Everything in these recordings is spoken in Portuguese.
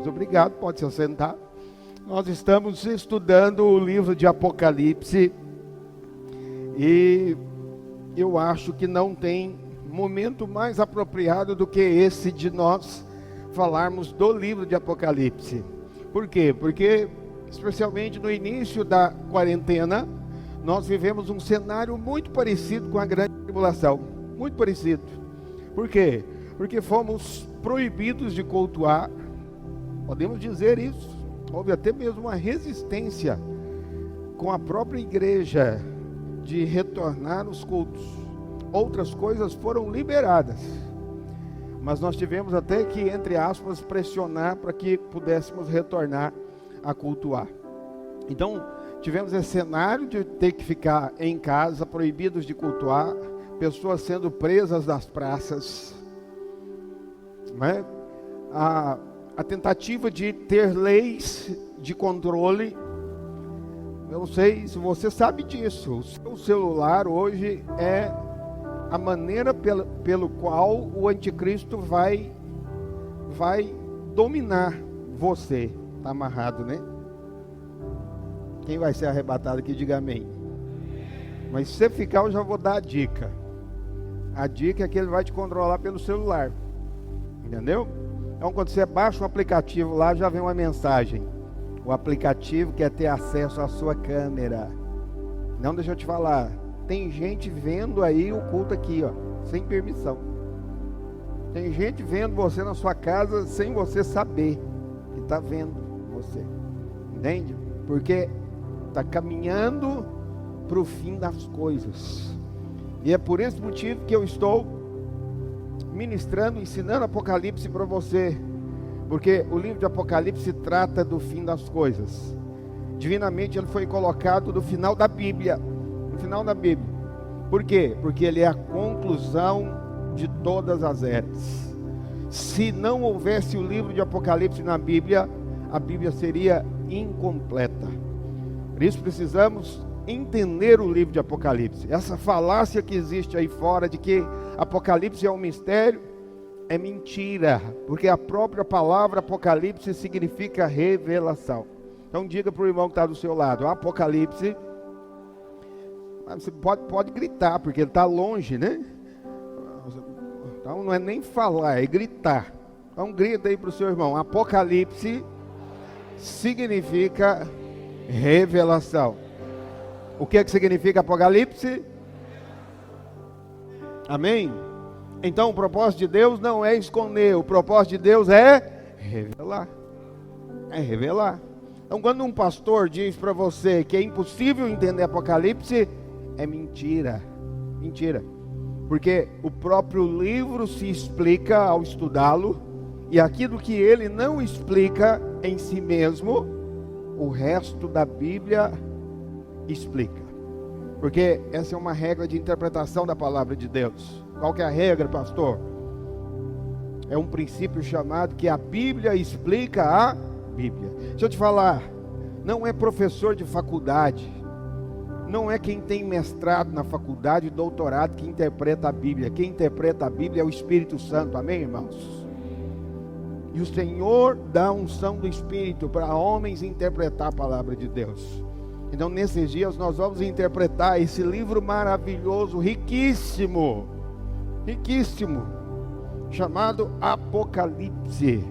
Mas obrigado, pode se assentar. Nós estamos estudando o livro de Apocalipse e eu acho que não tem momento mais apropriado do que esse de nós falarmos do livro de Apocalipse. Por quê? Porque, especialmente no início da quarentena, nós vivemos um cenário muito parecido com a grande tribulação. Muito parecido. Por quê? Porque fomos proibidos de cultuar. Podemos dizer isso. Houve até mesmo uma resistência com a própria igreja de retornar os cultos. Outras coisas foram liberadas, mas nós tivemos até que, entre aspas, pressionar para que pudéssemos retornar a cultuar. Então, tivemos esse cenário de ter que ficar em casa, proibidos de cultuar, pessoas sendo presas das praças, né? A tentativa de ter leis de controle. Eu não sei se você sabe disso. O seu celular hoje é a maneira pelo qual o anticristo vai dominar você. Está amarrado, né? Quem vai ser arrebatado aqui, diga amém. Mas se você ficar, eu já vou dar a dica. A dica é que ele vai te controlar pelo celular. Entendeu? Então, quando você baixa um aplicativo lá, já vem uma mensagem. O aplicativo quer ter acesso à sua câmera. Não, deixa eu te falar. Tem gente vendo aí o culto aqui, ó, sem permissão. Tem gente vendo você na sua casa sem você saber que está vendo você. Entende? Porque está caminhando para o fim das coisas. E é por esse motivo que eu estou ministrando, ensinando Apocalipse para você. Porque o livro de Apocalipse trata do fim das coisas. Divinamente ele foi colocado no final da Bíblia. No final da Bíblia. Por quê? Porque ele é a conclusão de todas as eras. Se não houvesse o livro de Apocalipse na Bíblia, a Bíblia seria incompleta. Por isso precisamos entender o livro de Apocalipse. Essa falácia que existe aí fora de que Apocalipse é um mistério, é mentira, porque a própria palavra Apocalipse significa revelação. Então diga para o irmão que está do seu lado, Apocalipse, você pode gritar, porque ele está longe, né? Então não é nem falar, é gritar. Então grita aí para o seu irmão, Apocalipse significa revelação. O que é que significa Apocalipse? Amém? Então o propósito de Deus não é esconder, o propósito de Deus é revelar. É revelar. Então quando um pastor diz para você que é impossível entender Apocalipse, é mentira. Mentira. Porque o próprio livro se explica ao estudá-lo, e aquilo que ele não explica em si mesmo, o resto da Bíblia explica. Porque essa é uma regra de interpretação da palavra de Deus. Qual que é a regra, pastor? É um princípio chamado que a Bíblia explica a Bíblia. Deixa eu te falar, não é professor de faculdade, não é quem tem mestrado na faculdade e doutorado que interpreta a Bíblia. Quem interpreta a Bíblia é o Espírito Santo, amém, irmãos? E o Senhor dá a unção do Espírito para homens interpretar a palavra de Deus. Então nesses dias nós vamos interpretar esse livro maravilhoso, riquíssimo, chamado Apocalipse.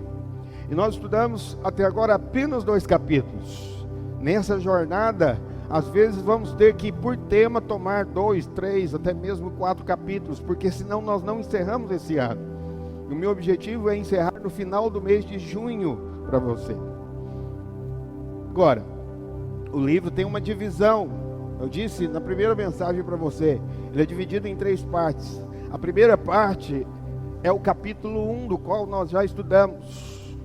E nós estudamos até agora apenas 2 capítulos. Nessa jornada, às vezes vamos ter que, por tema, tomar 2, 3, até mesmo 4 capítulos, porque senão nós não encerramos esse ano. E o meu objetivo é encerrar no final do mês de junho para você. Agora, o livro tem uma divisão. Eu disse na primeira mensagem para você, ele é dividido em 3 partes. A primeira parte é o capítulo 1, do qual nós já estudamos.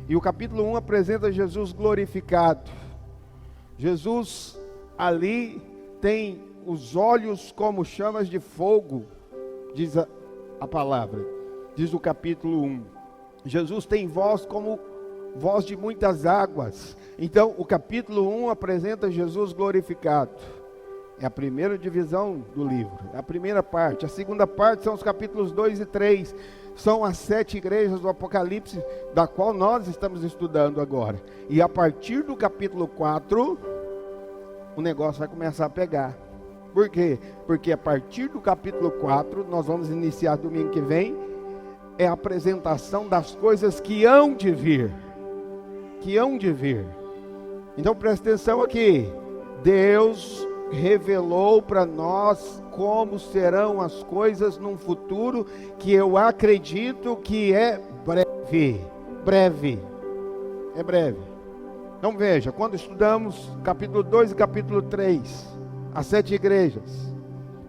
E o capítulo 1 apresenta Jesus glorificado. Jesus ali tem os olhos como chamas de fogo, diz a palavra, diz o capítulo 1. Jesus tem voz como voz de muitas águas. Então o capítulo 1 apresenta Jesus glorificado. É a primeira divisão do livro, é a primeira parte. A segunda parte são os capítulos 2 e 3. São as 7 igrejas do Apocalipse, da qual nós estamos estudando agora. E a partir do capítulo 4, o negócio vai começar a pegar. Por quê? Porque a partir do capítulo 4, nós vamos iniciar domingo que vem, é a apresentação das coisas que hão de vir. Que hão de vir. Então presta atenção aqui. Deus revelou para nós como serão as coisas num futuro que eu acredito que é breve. É breve. Então veja, quando estudamos capítulo 2 e capítulo 3, as 7 igrejas,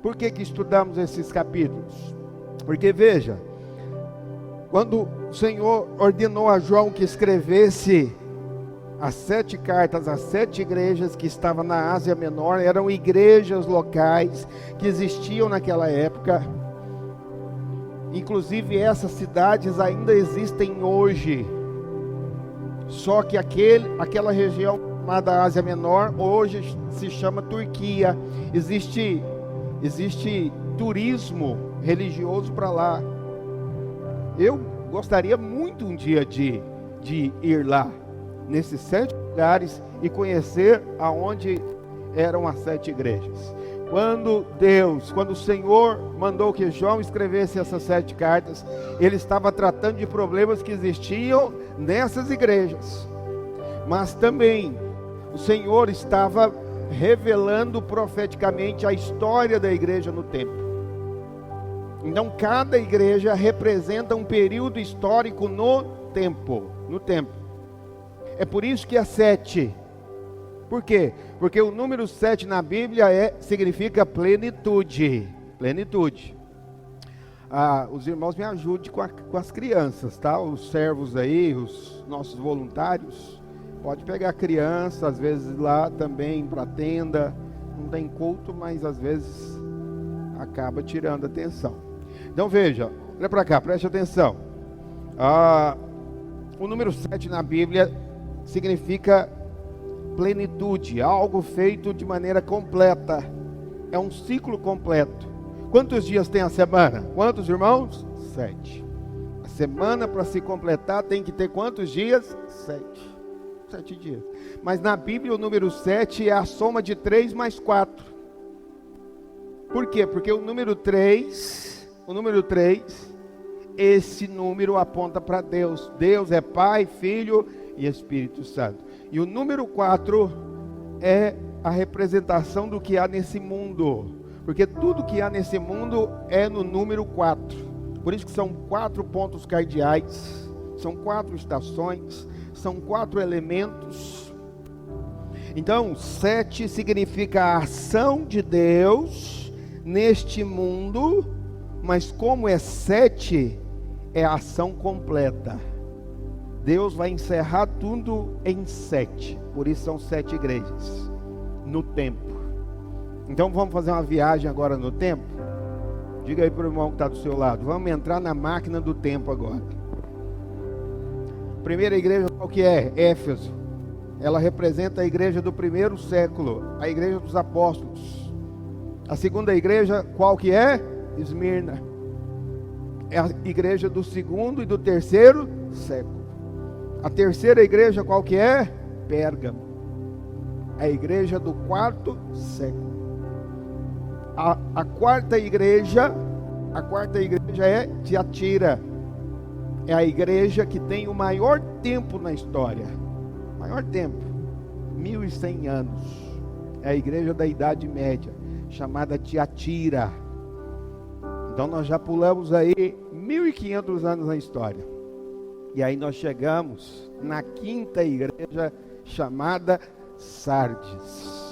por que estudamos esses capítulos? Porque veja, quando o Senhor ordenou a João que escrevesse as 7 cartas, as 7 igrejas que estavam na Ásia Menor, eram igrejas locais que existiam naquela época. Inclusive essas cidades ainda existem hoje. Só que aquela região chamada Ásia Menor hoje se chama Turquia. Existe turismo religioso para lá. Eu gostaria muito um dia de ir lá, nesses 7 lugares, e conhecer aonde eram as 7 igrejas. Quando o Senhor mandou que João escrevesse essas 7 cartas, ele estava tratando de problemas que existiam nessas igrejas. Mas também o Senhor estava revelando profeticamente a história da igreja no tempo. Então cada igreja representa um período histórico no tempo. É por isso que é 7. Por quê? Porque o número 7 na Bíblia significa plenitude. Os irmãos me ajudem com as crianças, tá? Os servos aí, os nossos voluntários, pode pegar criança, às vezes lá também para a tenda, não tem culto, mas às vezes acaba tirando a atenção. Então veja, olha para cá, preste atenção. O número 7 na Bíblia significa plenitude, algo feito de maneira completa. É um ciclo completo. Quantos dias tem a semana? Quantos, irmãos? 7. A semana, para se completar, tem que ter quantos dias? 7 dias. Mas na Bíblia o número 7 é a soma de 3 mais 4. Por quê? Porque o número 3, esse número aponta para Deus. Deus é Pai, Filho e Espírito Santo. E o número 4 é a representação do que há nesse mundo. Porque tudo que há nesse mundo é no número 4. Por isso que são 4 pontos cardeais, são 4 estações, são 4 elementos. Então, 7 significa a ação de Deus neste mundo, mas como é 7, é a ação completa. Deus vai encerrar tudo em 7. Por isso são 7 igrejas no tempo. Então vamos fazer uma viagem agora no tempo? Diga aí para o irmão que está do seu lado. Vamos entrar na máquina do tempo agora. Primeira igreja, qual que é? Éfeso. Ela representa a igreja do 1º século, a igreja dos apóstolos. A segunda igreja, qual que é? Esmirna. É a igreja do 2º e do 3º século. A terceira igreja, qual que é? Pérgamo. A igreja do 4º século. A quarta igreja é Tiatira. É a igreja que tem o maior tempo na história. Maior tempo, 1100 anos. É a igreja da Idade Média, chamada Tiatira. Então nós já pulamos aí 1500 anos na história. E aí nós chegamos na 5ª igreja, chamada Sardes.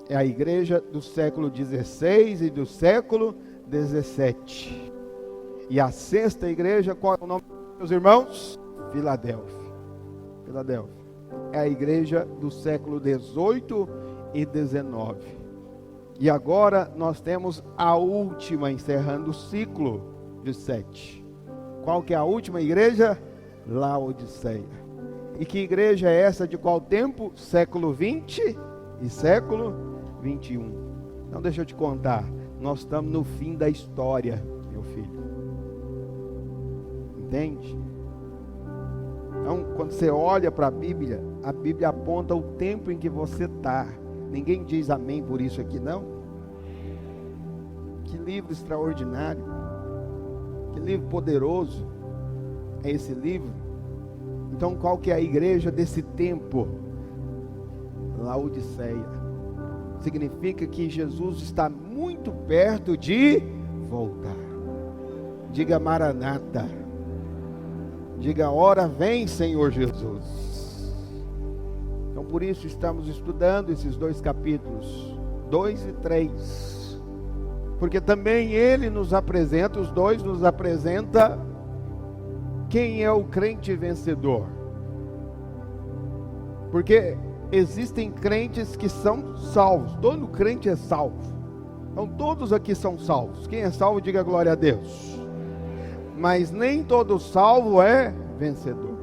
É a igreja do século 16 e do século 17. E a 6ª igreja, qual é o nome, meus irmãos? Filadélfia. É a igreja do século 18 e 19. E agora nós temos a última, encerrando o ciclo de 7. Qual que é a última igreja? Laodiceia. E que igreja é essa de qual tempo? Século 20 e século 21. Então deixa eu te contar, nós estamos no fim da história, meu filho. Entende? Então, quando você olha para a Bíblia aponta o tempo em que você está. Ninguém diz amém por isso aqui, não? Que livro extraordinário, que livro poderoso é esse livro. Então, qual que é a igreja desse tempo? Laodiceia. Significa que Jesus está muito perto de voltar. Diga Maranata. Diga, ora vem, Senhor Jesus. Então, por isso estamos estudando esses 2 capítulos, 2 e 3. Porque também ele nos apresenta, os dois nos apresenta quem é o crente vencedor. Porque existem crentes que são salvos. Todo crente é salvo. Então todos aqui são salvos. Quem é salvo, diga glória a Deus. Mas nem todo salvo é vencedor.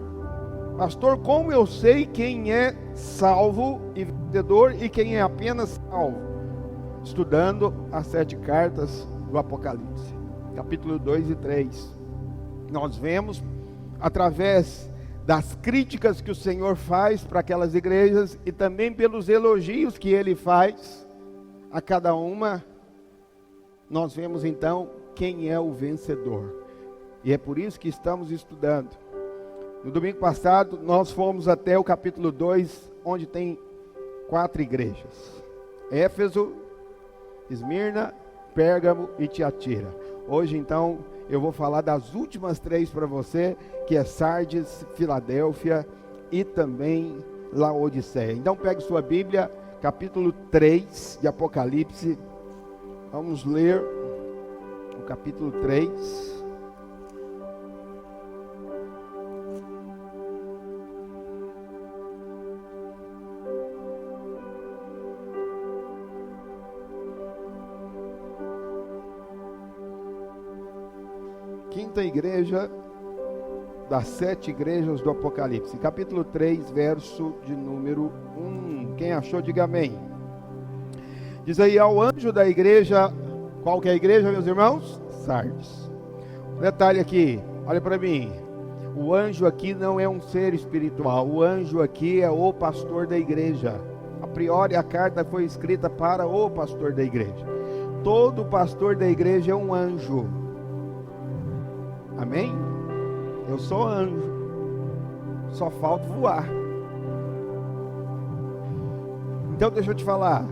Pastor, como eu sei quem é salvo e vencedor e quem é apenas salvo? Estudando as 7 cartas do Apocalipse, capítulo 2 e 3. Nós vemos, através das críticas que o Senhor faz para aquelas igrejas e também pelos elogios que Ele faz a cada uma, nós vemos então quem é o vencedor. E é por isso que estamos estudando. No domingo passado, nós fomos até o capítulo 2, onde tem 4 igrejas: Éfeso, Esmirna, Pérgamo e Tiatira. Hoje, então, eu vou falar das últimas 3 para você, que é Sardes, Filadélfia e também Laodiceia. Então, pegue sua Bíblia, capítulo 3 de Apocalipse. Vamos ler o capítulo 3. Quinta igreja das 7 igrejas do Apocalipse, capítulo 3, verso de número 1. Quem achou, diga amém. Diz aí: ao anjo da igreja, qual que é a igreja, meus irmãos? Sardes. Detalhe aqui, olha para mim, o anjo aqui não é um ser espiritual, o anjo aqui é o pastor da igreja. A priori a carta foi escrita para o pastor da igreja. Todo pastor da igreja é um anjo. Amém? Eu sou anjo, só falta voar. Então deixa eu te falar,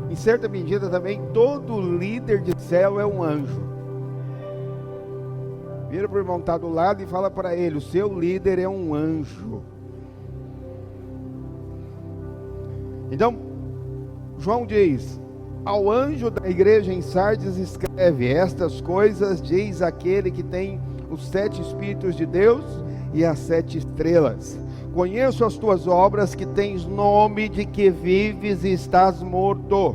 em certa medida também, todo líder de céu é um anjo. Vira para o irmão que está do lado e fala para ele: o seu líder é um anjo. Então, João diz: ao anjo da igreja em Sardes escreve: estas coisas diz aquele que tem os 7 Espíritos de Deus e as 7 estrelas. Conheço as tuas obras, que tens nome de que vives e estás morto.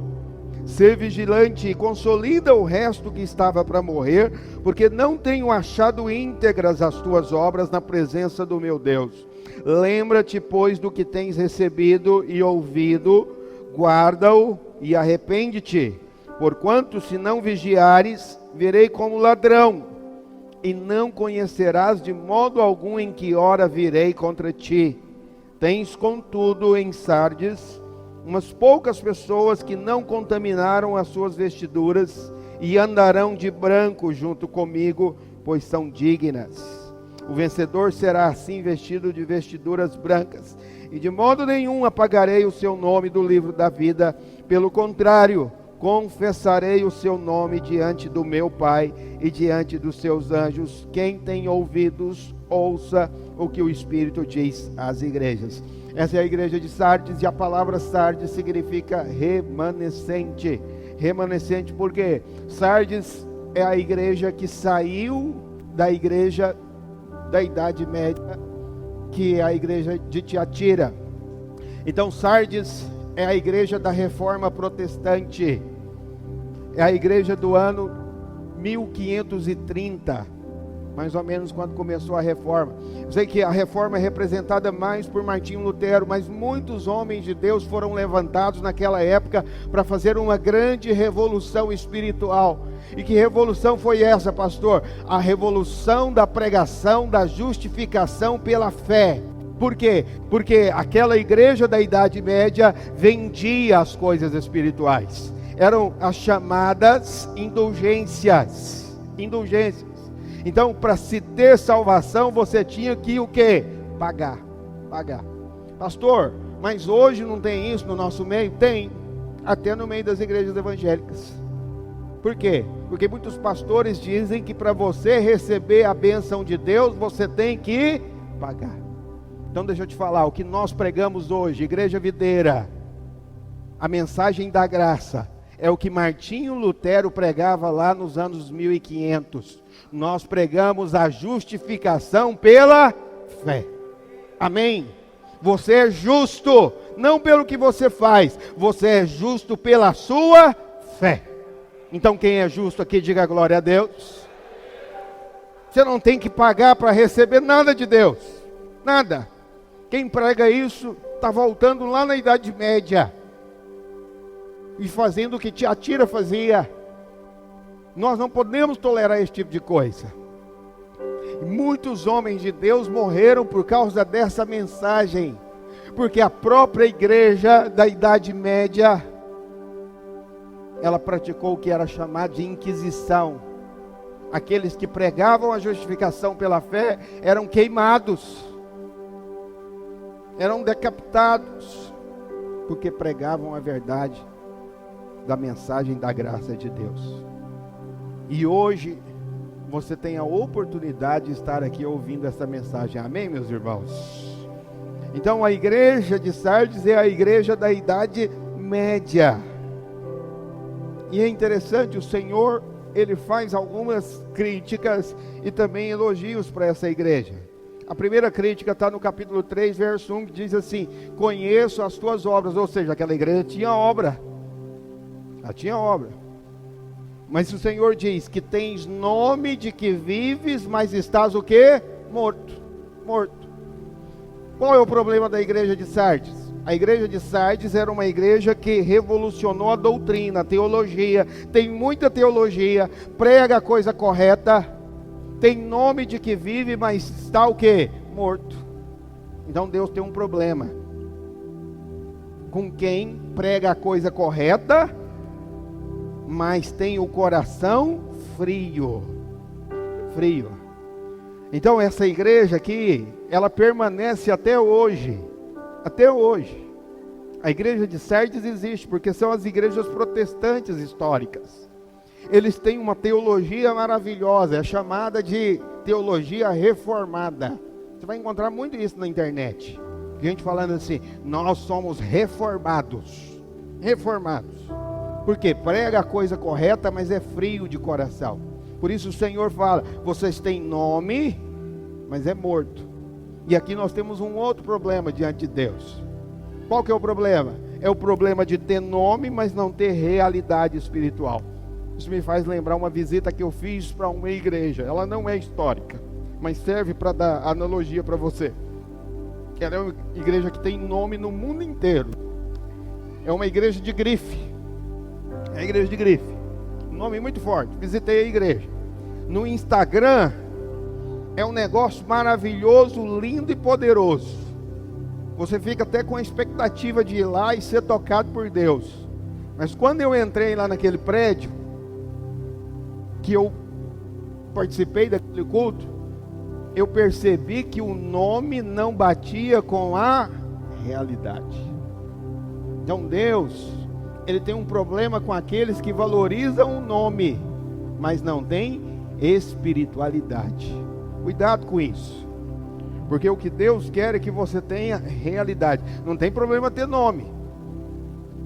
Sê vigilante e consolida o resto que estava para morrer, porque não tenho achado íntegras as tuas obras na presença do meu Deus. Lembra-te, pois, do que tens recebido e ouvido, guarda-o e arrepende-te. Porquanto, se não vigiares, virei como ladrão, e não conhecerás de modo algum em que hora virei contra ti. Tens, contudo, em Sardes umas poucas pessoas que não contaminaram as suas vestiduras e andarão de branco junto comigo, pois são dignas. O vencedor será assim vestido de vestiduras brancas, e de modo nenhum apagarei o seu nome do livro da vida. Pelo contrário, confessarei o seu nome diante do meu Pai e diante dos seus anjos. Quem tem ouvidos, ouça o que o Espírito diz às igrejas. Essa é a igreja de Sardes, e a palavra Sardes significa remanescente. Remanescente porque Sardes é a igreja que saiu da igreja da Idade Média, que é a igreja de Tiatira. Então Sardes é a igreja da Reforma Protestante, é a igreja do ano 1530, mais ou menos quando começou a reforma. Eu sei que a reforma é representada mais por Martinho Lutero, mas muitos homens de Deus foram levantados naquela época para fazer uma grande revolução espiritual. E que revolução foi essa, pastor? A revolução da pregação, da justificação pela fé. Por quê? Porque aquela igreja da Idade Média vendia as coisas espirituais. Eram as chamadas indulgências. Então, para se ter salvação, você tinha que o quê? Pagar. Pastor, mas hoje não tem isso no nosso meio? Tem, até no meio das igrejas evangélicas. Por quê? Porque muitos pastores dizem que para você receber a bênção de Deus, você tem que pagar. Então deixa eu te falar, o que nós pregamos hoje, Igreja Videira, a mensagem da graça, é o que Martinho Lutero pregava lá nos anos 1500. Nós pregamos a justificação pela fé. Amém? Você é justo, não pelo que você faz, você é justo pela sua fé. Então quem é justo aqui, diga glória a Deus. Você não tem que pagar para receber nada de Deus, nada. Quem prega isso está voltando lá na Idade Média e fazendo o que Tiatira fazia. Nós não podemos tolerar esse tipo de coisa. Muitos homens de Deus morreram por causa dessa mensagem, porque a própria igreja da Idade Média, ela praticou o que era chamado de Inquisição. Aqueles que pregavam a justificação pela fé eram queimados, eram decapitados, porque pregavam a verdade da mensagem da graça de Deus. E hoje você tem a oportunidade de estar aqui ouvindo essa mensagem. Amém, meus irmãos? Então a igreja de Sardes é a igreja da Idade Média. E é interessante, o Senhor, Ele faz algumas críticas e também elogios para essa igreja. A primeira crítica está no capítulo 3, verso 1, que diz assim: conheço as tuas obras. Ou seja, aquela igreja tinha obra. Ela tinha obra. Mas o Senhor diz que tens nome de que vives, mas estás o quê? Morto. Qual é o problema da igreja de Sardes? A igreja de Sardes era uma igreja que revolucionou a doutrina, a teologia. Tem muita teologia, prega a coisa correta, tem nome de que vive, mas está o quê? Morto. Então Deus tem um problema com quem prega a coisa correta, mas tem o coração frio. Então essa igreja aqui, ela permanece até hoje. A igreja de Sardes existe, porque são as igrejas protestantes históricas. Eles têm uma teologia maravilhosa, é chamada de teologia reformada. Você vai encontrar muito isso na internet. Gente falando assim: nós somos reformados. Porque prega a coisa correta, mas é frio de coração. Por isso o Senhor fala: vocês têm nome, mas é morto. E aqui nós temos um outro problema diante de Deus. Qual que é o problema? É o problema de ter nome, mas não ter realidade espiritual. Isso me faz lembrar uma visita que eu fiz para uma igreja. Ela não é histórica, mas serve para dar analogia para você. Ela é uma igreja que tem nome no mundo inteiro. É uma igreja de grife. É a igreja de grife. Um nome muito forte. Visitei a igreja. No Instagram, é um negócio maravilhoso, lindo e poderoso. Você fica até com a expectativa de ir lá e ser tocado por Deus. Mas quando eu entrei lá naquele prédio, que eu participei daquele culto, eu percebi que o nome não batia com a realidade. Então Deus, Ele tem um problema com aqueles que valorizam o nome, mas não tem espiritualidade. Cuidado com isso. Porque o que Deus quer é que você tenha realidade. Não tem problema ter nome.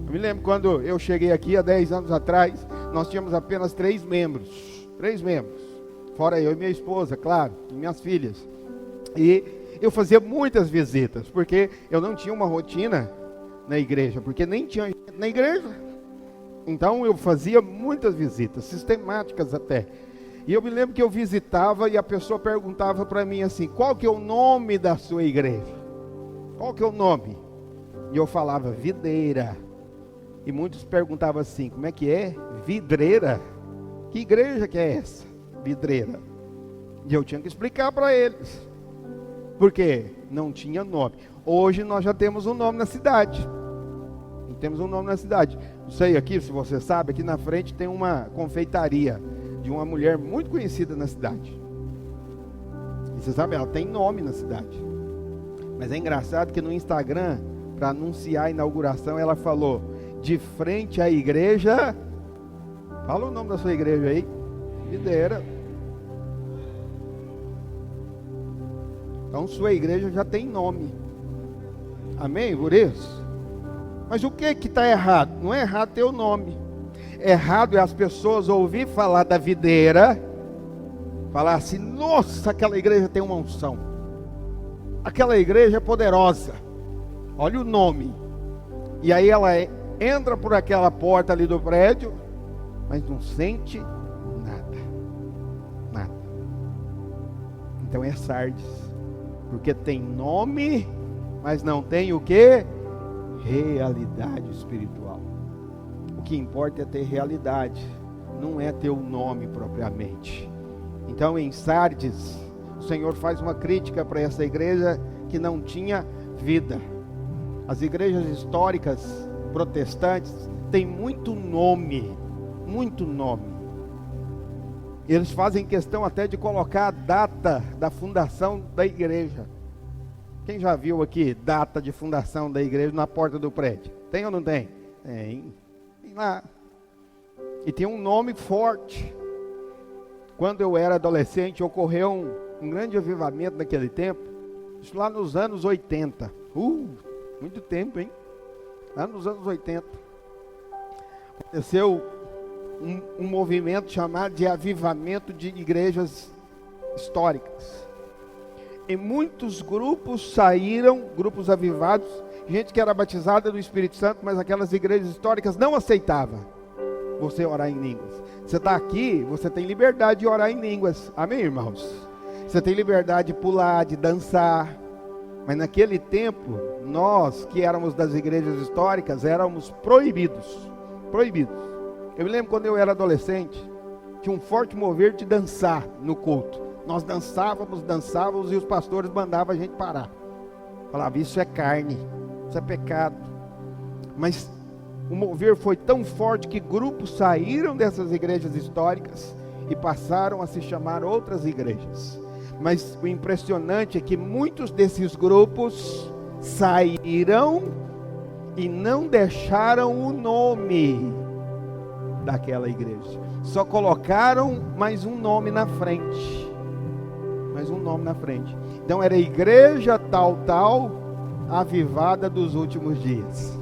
Eu me lembro quando eu cheguei aqui há 10 anos atrás, nós tínhamos apenas 3 membros. 3 membros. Fora eu e minha esposa, claro, e minhas filhas. E eu fazia muitas visitas, porque eu não tinha uma rotina na igreja, porque nem tinha gente na igreja. Então eu fazia muitas visitas, sistemáticas até. E eu me lembro que eu visitava e a pessoa perguntava para mim assim: qual que é o nome da sua igreja? Qual que é o nome? E eu falava: Videira. E muitos perguntavam assim: como é que é? Vidreira? Que igreja que é essa? Vidreira. E eu tinha que explicar para eles. Porque não tinha nome. Hoje nós já temos um nome na cidade. Temos um nome na cidade. Não sei aqui, se você sabe, aqui na frente tem uma confeitaria de uma mulher muito conhecida na cidade. E você sabe, ela tem nome na cidade. Mas é engraçado que no Instagram, para anunciar a inauguração, ela falou: de frente à igreja. Fala o nome da sua igreja aí. Videira. Então sua igreja já tem nome. Amém? Por isso. Mas o que está errado? Não é errado ter o nome. Errado é as pessoas ouvir falar da videira, falar assim: nossa, aquela igreja tem uma unção, aquela igreja é poderosa, olha o nome. E aí ela entra por aquela porta ali do prédio, mas não sente nada. Nada. Então é Sardes. Porque tem nome, mas não tem o quê? Realidade espiritual. O que importa é ter realidade, não é ter o nome propriamente. Então em Sardes, o Senhor faz uma crítica para essa igreja que não tinha vida. As igrejas históricas protestantes têm muito nome, muito nome. Eles fazem questão até de colocar a data da fundação da igreja. Quem já viu aqui data de fundação da igreja na porta do prédio? Tem ou não tem? Tem. Tem lá. E tem um nome forte. Quando eu era adolescente, ocorreu um grande avivamento naquele tempo. Isso lá nos anos 80. Muito tempo, hein? Lá nos anos 80. Aconteceu um movimento chamado de avivamento de igrejas históricas. E muitos grupos saíram, grupos avivados, gente que era batizada do Espírito Santo, mas aquelas igrejas históricas não aceitavam você orar em línguas. Você está aqui, você tem liberdade de orar em línguas. Amém, irmãos? Você tem liberdade de pular, de dançar. Mas naquele tempo, nós que éramos das igrejas históricas, éramos proibidos. Proibidos. Eu me lembro quando eu era adolescente, tinha um forte mover de dançar no culto. Nós dançávamos e os pastores mandavam a gente parar. Falavam: isso é carne, isso é pecado. Mas o mover foi tão forte que grupos saíram dessas igrejas históricas e passaram a se chamar outras igrejas. Mas o impressionante é que muitos desses grupos saíram e não deixaram o nome daquela igreja. Só colocaram mais um nome na frente. Mais um nome na frente. Então era igreja tal, avivada dos últimos dias.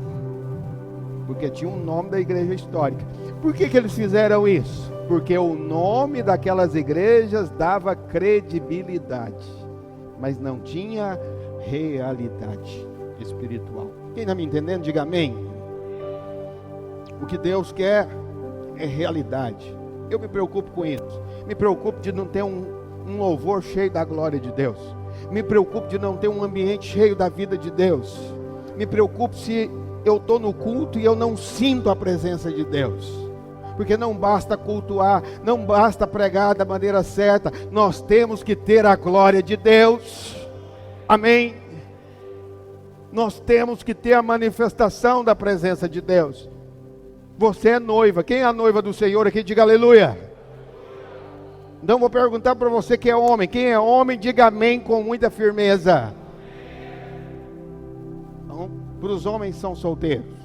Porque tinha um nome da igreja histórica. Por que eles fizeram isso? Porque o nome daquelas igrejas dava credibilidade, mas não tinha realidade espiritual. Quem está me entendendo, diga amém. O que Deus quer é realidade. Eu me preocupo com isso. Me preocupo de não ter um louvor cheio da glória de Deus. Me preocupo de não ter um ambiente cheio da vida de Deus. Me preocupo se eu estou no culto e eu não sinto a presença de Deus. Porque não basta cultuar, não basta pregar da maneira certa, nós temos que ter a glória de Deus. Amém? Nós temos que ter a manifestação da presença de Deus. Você é noiva. Quem é a noiva do Senhor aqui? Diga aleluia. Então vou perguntar para você que é homem. Quem é homem, diga amém com muita firmeza. Então, para os homens que são solteiros,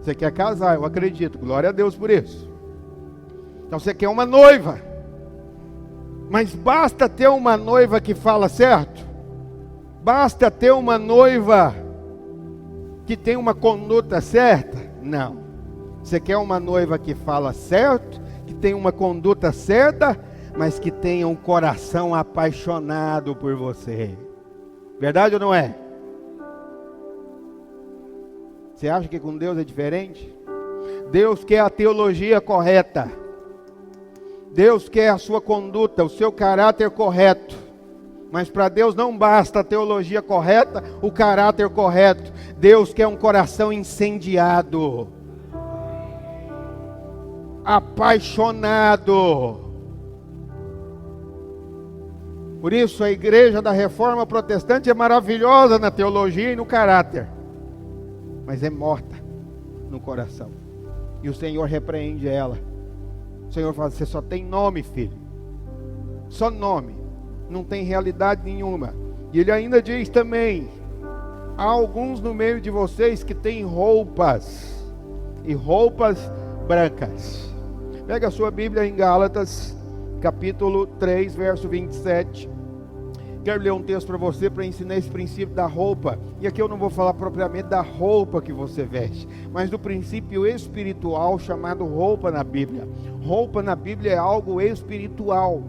você quer casar, eu acredito, glória a Deus por isso. Então você quer uma noiva. Mas basta ter uma noiva que fala certo? Basta ter uma noiva que tem uma conduta certa? Não. Você quer uma noiva que fala certo, que tem uma conduta certa, mas que tenha um coração apaixonado por você. Verdade ou não é? Você acha que com Deus é diferente? Deus quer a teologia correta. Deus quer a sua conduta, o seu caráter correto. Mas para Deus não basta a teologia correta, o caráter correto. Deus quer um coração incendiado, apaixonado. Por isso a igreja da Reforma Protestante é maravilhosa na teologia e no caráter, mas é morta no coração. E o Senhor repreende ela. O Senhor fala: você só tem nome, filho, só nome, não tem realidade nenhuma. E Ele ainda diz também: há alguns no meio de vocês que têm roupas, e roupas brancas. Pega a sua Bíblia em Gálatas, capítulo 3, verso 27. Quero ler um texto para você, para ensinar esse princípio da roupa. E aqui eu não vou falar propriamente da roupa que você veste, mas do princípio espiritual chamado roupa na Bíblia. Roupa na Bíblia é algo espiritual.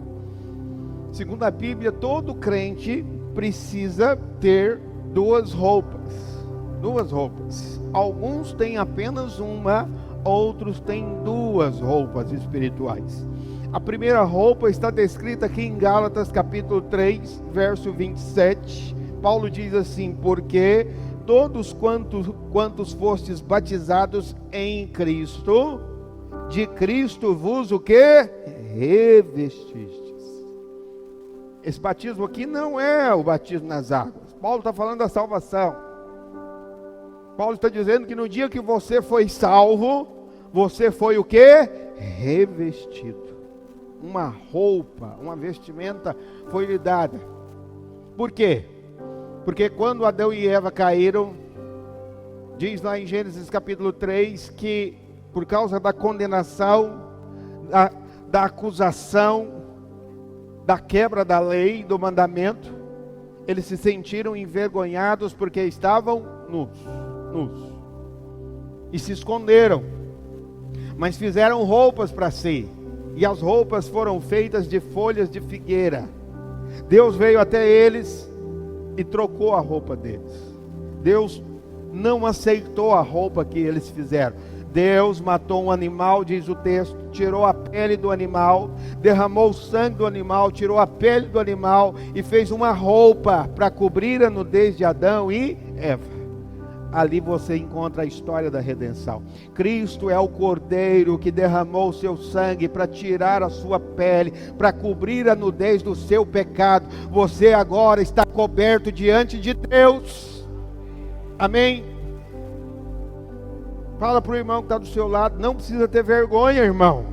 Segundo a Bíblia, todo crente precisa ter duas roupas. Duas roupas. Alguns têm apenas uma, outros têm duas roupas espirituais. A primeira roupa está descrita aqui em Gálatas capítulo 3, verso 27. Paulo diz assim: porque todos quantos fostes batizados em Cristo, de Cristo vos o que? Revestistes. Esse batismo aqui não é o batismo nas águas. Paulo está falando da salvação. Paulo está dizendo que no dia que você foi salvo, você foi o que? Revestido. Uma roupa, uma vestimenta foi lhe dada. Por quê? Porque quando Adão e Eva caíram, diz lá em Gênesis capítulo 3, que por causa da condenação, da acusação, da quebra da lei, do mandamento, eles se sentiram envergonhados porque estavam nus. E se esconderam, mas fizeram roupas para si. E as roupas foram feitas de folhas de figueira. Deus veio até eles e trocou a roupa deles. Deus não aceitou a roupa que eles fizeram. Deus matou um animal, diz o texto, tirou a pele do animal, derramou o sangue do animal, tirou a pele do animal e fez uma roupa para cobrir a nudez de Adão e Eva. Ali você encontra a história da redenção. Cristo é o Cordeiro que derramou o seu sangue para tirar a sua pele, para cobrir a nudez do seu pecado. Você agora está coberto diante de Deus. Amém? Fala para o irmão que está do seu lado: não precisa ter vergonha, irmão.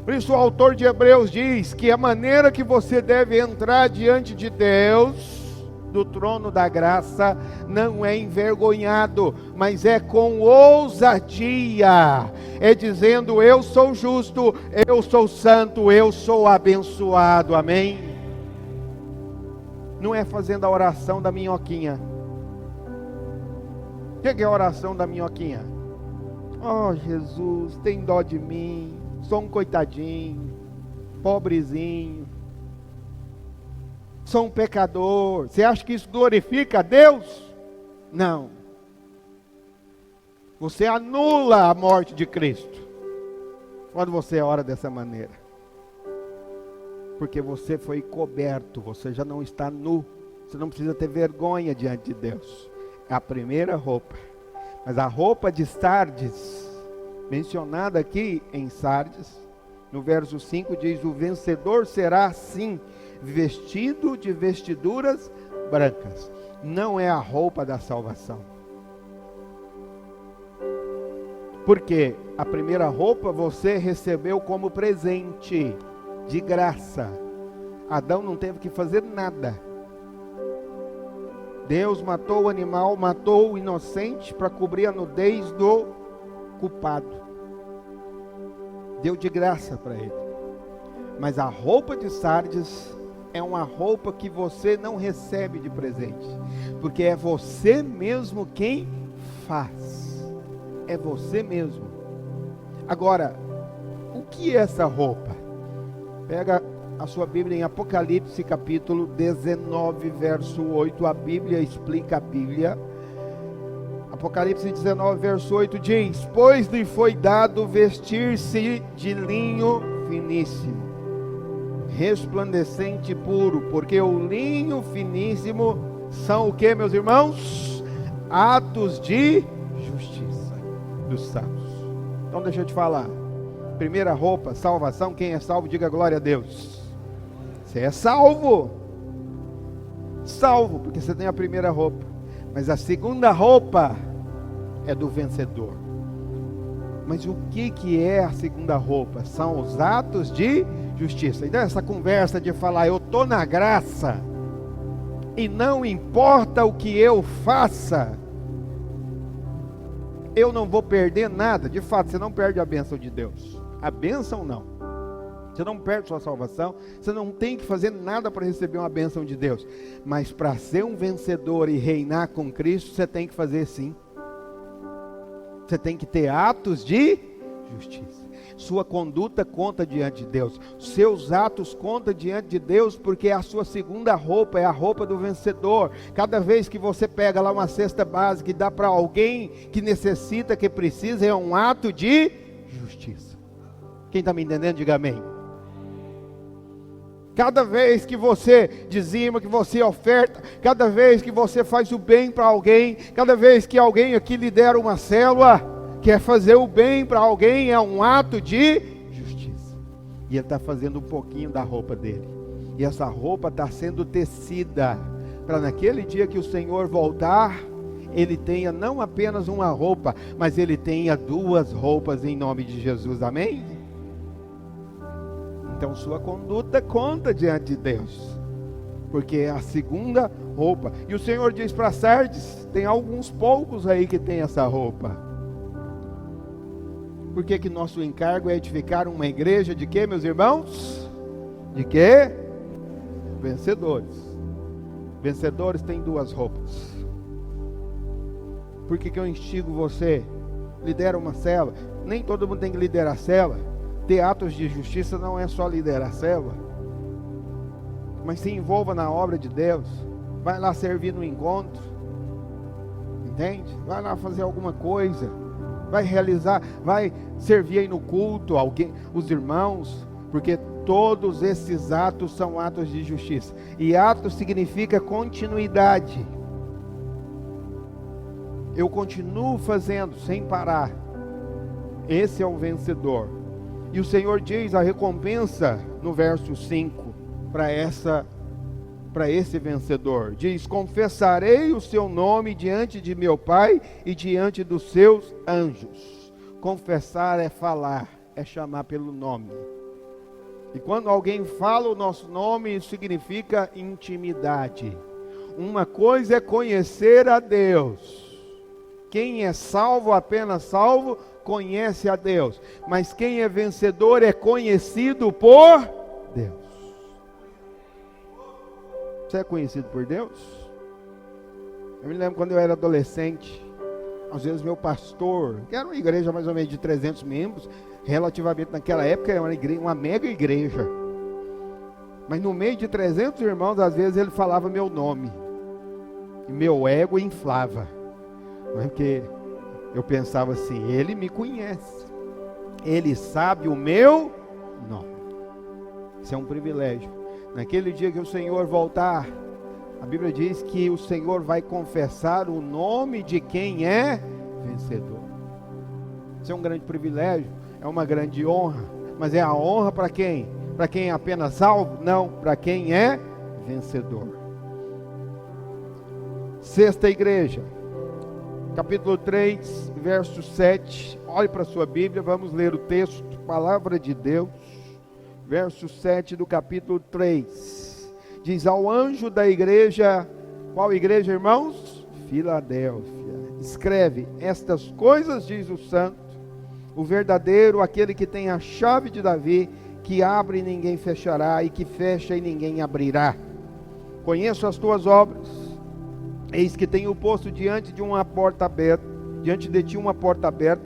Por isso o autor de Hebreus diz que a maneira que você deve entrar diante de Deus, do trono da graça, não é envergonhado, mas é com ousadia, é dizendo: eu sou justo, eu sou santo, eu sou abençoado. Amém? Não é fazendo a oração da minhoquinha. O que é a oração da minhoquinha? Oh Jesus, tem dó de mim, sou um coitadinho, pobrezinho, sou um pecador. Você acha que isso glorifica a Deus? Não. Você anula a morte de Cristo quando você ora dessa maneira, porque você foi coberto, você já não está nu. Você não precisa ter vergonha diante de Deus. É a primeira roupa. Mas a roupa de Sardes, mencionada aqui em Sardes, no verso 5 diz: o vencedor será assim, vestido de vestiduras brancas. Não é a roupa da salvação. Porque a primeira roupa você recebeu como presente, de graça. Adão não teve que fazer nada. Deus matou o animal, matou o inocente para cobrir a nudez do culpado. Deu de graça para ele. Mas a roupa de Sardes é uma roupa que você não recebe de presente, porque é você mesmo quem faz. É você mesmo. Agora, o que é essa roupa? Pega a sua Bíblia em Apocalipse capítulo 19, verso 8. A Bíblia explica a Bíblia. Apocalipse 19, verso 8 diz: pois lhe foi dado vestir-se de linho finíssimo, resplandecente e puro, porque o linho finíssimo são o que, meus irmãos? Atos de justiça dos santos. Então deixa eu te falar, primeira roupa, salvação. Quem é salvo, diga glória a Deus. Você é salvo, porque você tem a primeira roupa, mas a segunda roupa é do vencedor. Mas o que é a segunda roupa? São os atos de justiça. Então essa conversa de falar, eu estou na graça, e não importa o que eu faça, eu não vou perder nada. De fato, você não perde a bênção de Deus. A bênção não. Você não perde sua salvação. Você não tem que fazer nada para receber uma bênção de Deus. Mas para ser um vencedor e reinar com Cristo, você tem que fazer sim. Você tem que ter atos de justiça. Sua conduta conta diante de Deus. Seus atos contam diante de Deus, porque a sua segunda roupa é a roupa do vencedor. Cada vez que você pega lá uma cesta básica e dá para alguém que necessita, que precisa, é um ato de justiça. Quem está me entendendo, diga amém. Cada vez que você dizima, que você oferta, cada vez que você faz o bem para alguém, cada vez que alguém aqui lidera uma célula, quer fazer o bem para alguém, é um ato de justiça. E ele está fazendo um pouquinho da roupa dele. E essa roupa está sendo tecida, para naquele dia que o Senhor voltar, ele tenha não apenas uma roupa, mas ele tenha duas roupas em nome de Jesus, amém? Então sua conduta conta diante de Deus, porque é a segunda roupa. E o Senhor diz para Sardes, tem alguns poucos aí que tem essa roupa. Por que nosso encargo é edificar uma igreja de quê, meus irmãos? De quê? Vencedores. Vencedores têm duas roupas. Por que eu instigo você? Lidera uma célula. Nem todo mundo tem que liderar a célula. Ter atos de justiça não é só liderar a célula, mas se envolva na obra de Deus. Vai lá servir no encontro, entende? Vai lá fazer alguma coisa, vai realizar, vai servir aí no culto, alguém, os irmãos, porque todos esses atos são atos de justiça. E ato significa continuidade. Eu continuo fazendo sem parar. Esse é o vencedor. E o Senhor diz a recompensa no verso 5 para esse vencedor. Diz: confessarei o seu nome diante de meu Pai e diante dos seus anjos. Confessar é falar, é chamar pelo nome. E quando alguém fala o nosso nome, isso significa intimidade. Uma coisa é conhecer a Deus. Quem é salvo, apenas salvo, conhece a Deus. Mas quem é vencedor é conhecido por Deus. Você é conhecido por Deus? Eu me lembro quando eu era adolescente, às vezes meu pastor, que era uma igreja mais ou menos de 300 membros, relativamente naquela época era uma mega igreja. Mas no meio de 300 irmãos, às vezes ele falava meu nome. E meu ego inflava. Porque eu pensava assim, ele me conhece, ele sabe o meu nome. Isso é um privilégio. Naquele dia que o Senhor voltar, a Bíblia diz que o Senhor vai confessar o nome de quem é vencedor. Isso é um grande privilégio, é uma grande honra. Mas é a honra para quem? Para quem é apenas salvo? Não, para quem é vencedor. Sexta igreja, capítulo 3, verso 7, olhe para a sua Bíblia, vamos ler o texto, palavra de Deus, verso 7 do capítulo 3, diz: ao anjo da igreja, qual igreja, irmãos? Filadélfia, escreve: estas coisas diz o santo, o verdadeiro, aquele que tem a chave de Davi, que abre e ninguém fechará, e que fecha e ninguém abrirá. Conheço as tuas obras, eis que tenho posto diante de uma porta aberta, diante de ti uma porta aberta,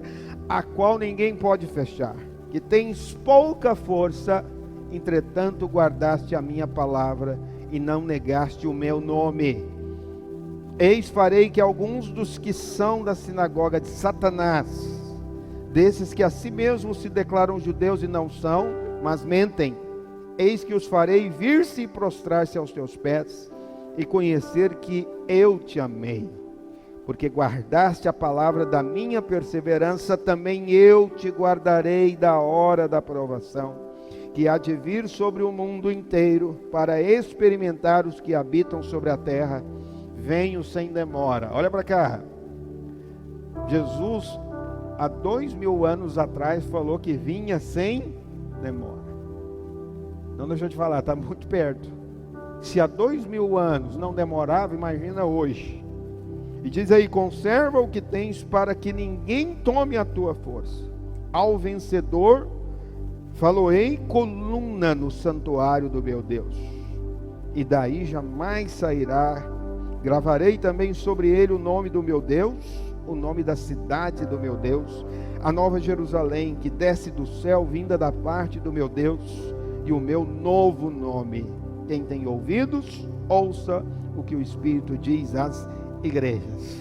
a qual ninguém pode fechar. Que tens pouca força, entretanto guardaste a minha palavra e não negaste o meu nome. Eis farei que alguns dos que são da sinagoga de Satanás, desses que a si mesmos se declaram judeus e não são, mas mentem, eis que os farei vir-se e prostrar-se aos teus pés, e conhecer que eu te amei. Porque guardaste a palavra da minha perseverança, também eu te guardarei da hora da provação, que há de vir sobre o mundo inteiro, para experimentar os que habitam sobre a terra. Venho sem demora. Olha para cá. Jesus, há 2000 anos atrás, falou que vinha sem demora. Então deixa eu te falar, está muito perto. Se há 2000 anos não demorava, imagina hoje. E diz aí: conserva o que tens, para que ninguém tome a tua força. Ao vencedor faloei coluna no santuário do meu Deus, e daí jamais sairá. Gravarei também sobre ele o nome do meu Deus, o nome da cidade do meu Deus, a nova Jerusalém, que desce do céu, vinda da parte do meu Deus, e o meu novo nome. Quem tem ouvidos, ouça o que o Espírito diz às igrejas.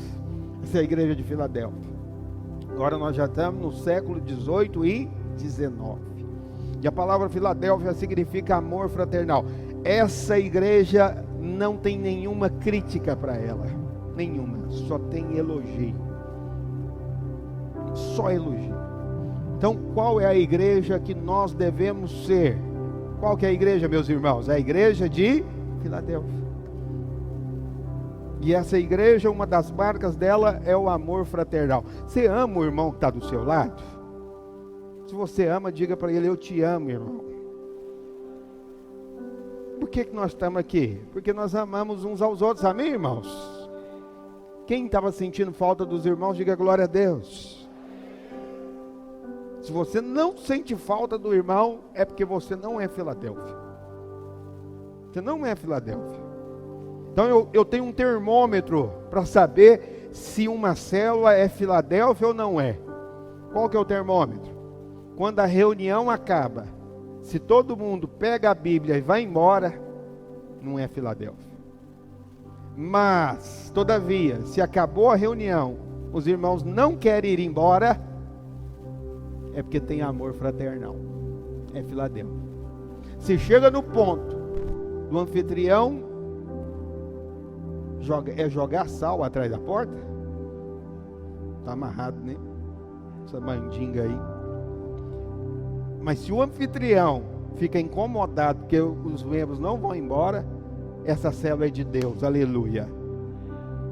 Essa é a igreja de Filadélfia. Agora nós já estamos no século 18 e 19. E a palavra Filadélfia significa amor fraternal. Essa igreja não tem nenhuma crítica para ela, nenhuma, só tem elogio, só elogio. Então qual é a igreja que nós devemos ser? Qual que é a igreja, meus irmãos? É a igreja de Filadélfia. E essa igreja, uma das marcas dela é o amor fraternal. Você ama o irmão que está do seu lado? Se você ama, diga para ele: eu te amo, irmão. Por que nós estamos aqui? Porque nós amamos uns aos outros, amém, irmãos? Quem estava sentindo falta dos irmãos, diga glória a Deus. Se você não sente falta do irmão, é porque você não é Filadélfia. Você não é Filadélfia. Então eu tenho um termômetro para saber se uma célula é Filadélfia ou não é. Qual que é o termômetro? Quando a reunião acaba, se todo mundo pega a Bíblia e vai embora, não é Filadélfia. Mas, todavia, se acabou a reunião, os irmãos não querem ir embora, é porque tem amor fraternal. É Filadélfia. Se chega no ponto do anfitrião jogar sal atrás da porta, está amarrado, né? Essa mandinga aí. Mas se o anfitrião fica incomodado porque os membros não vão embora, essa célula é de Deus, aleluia,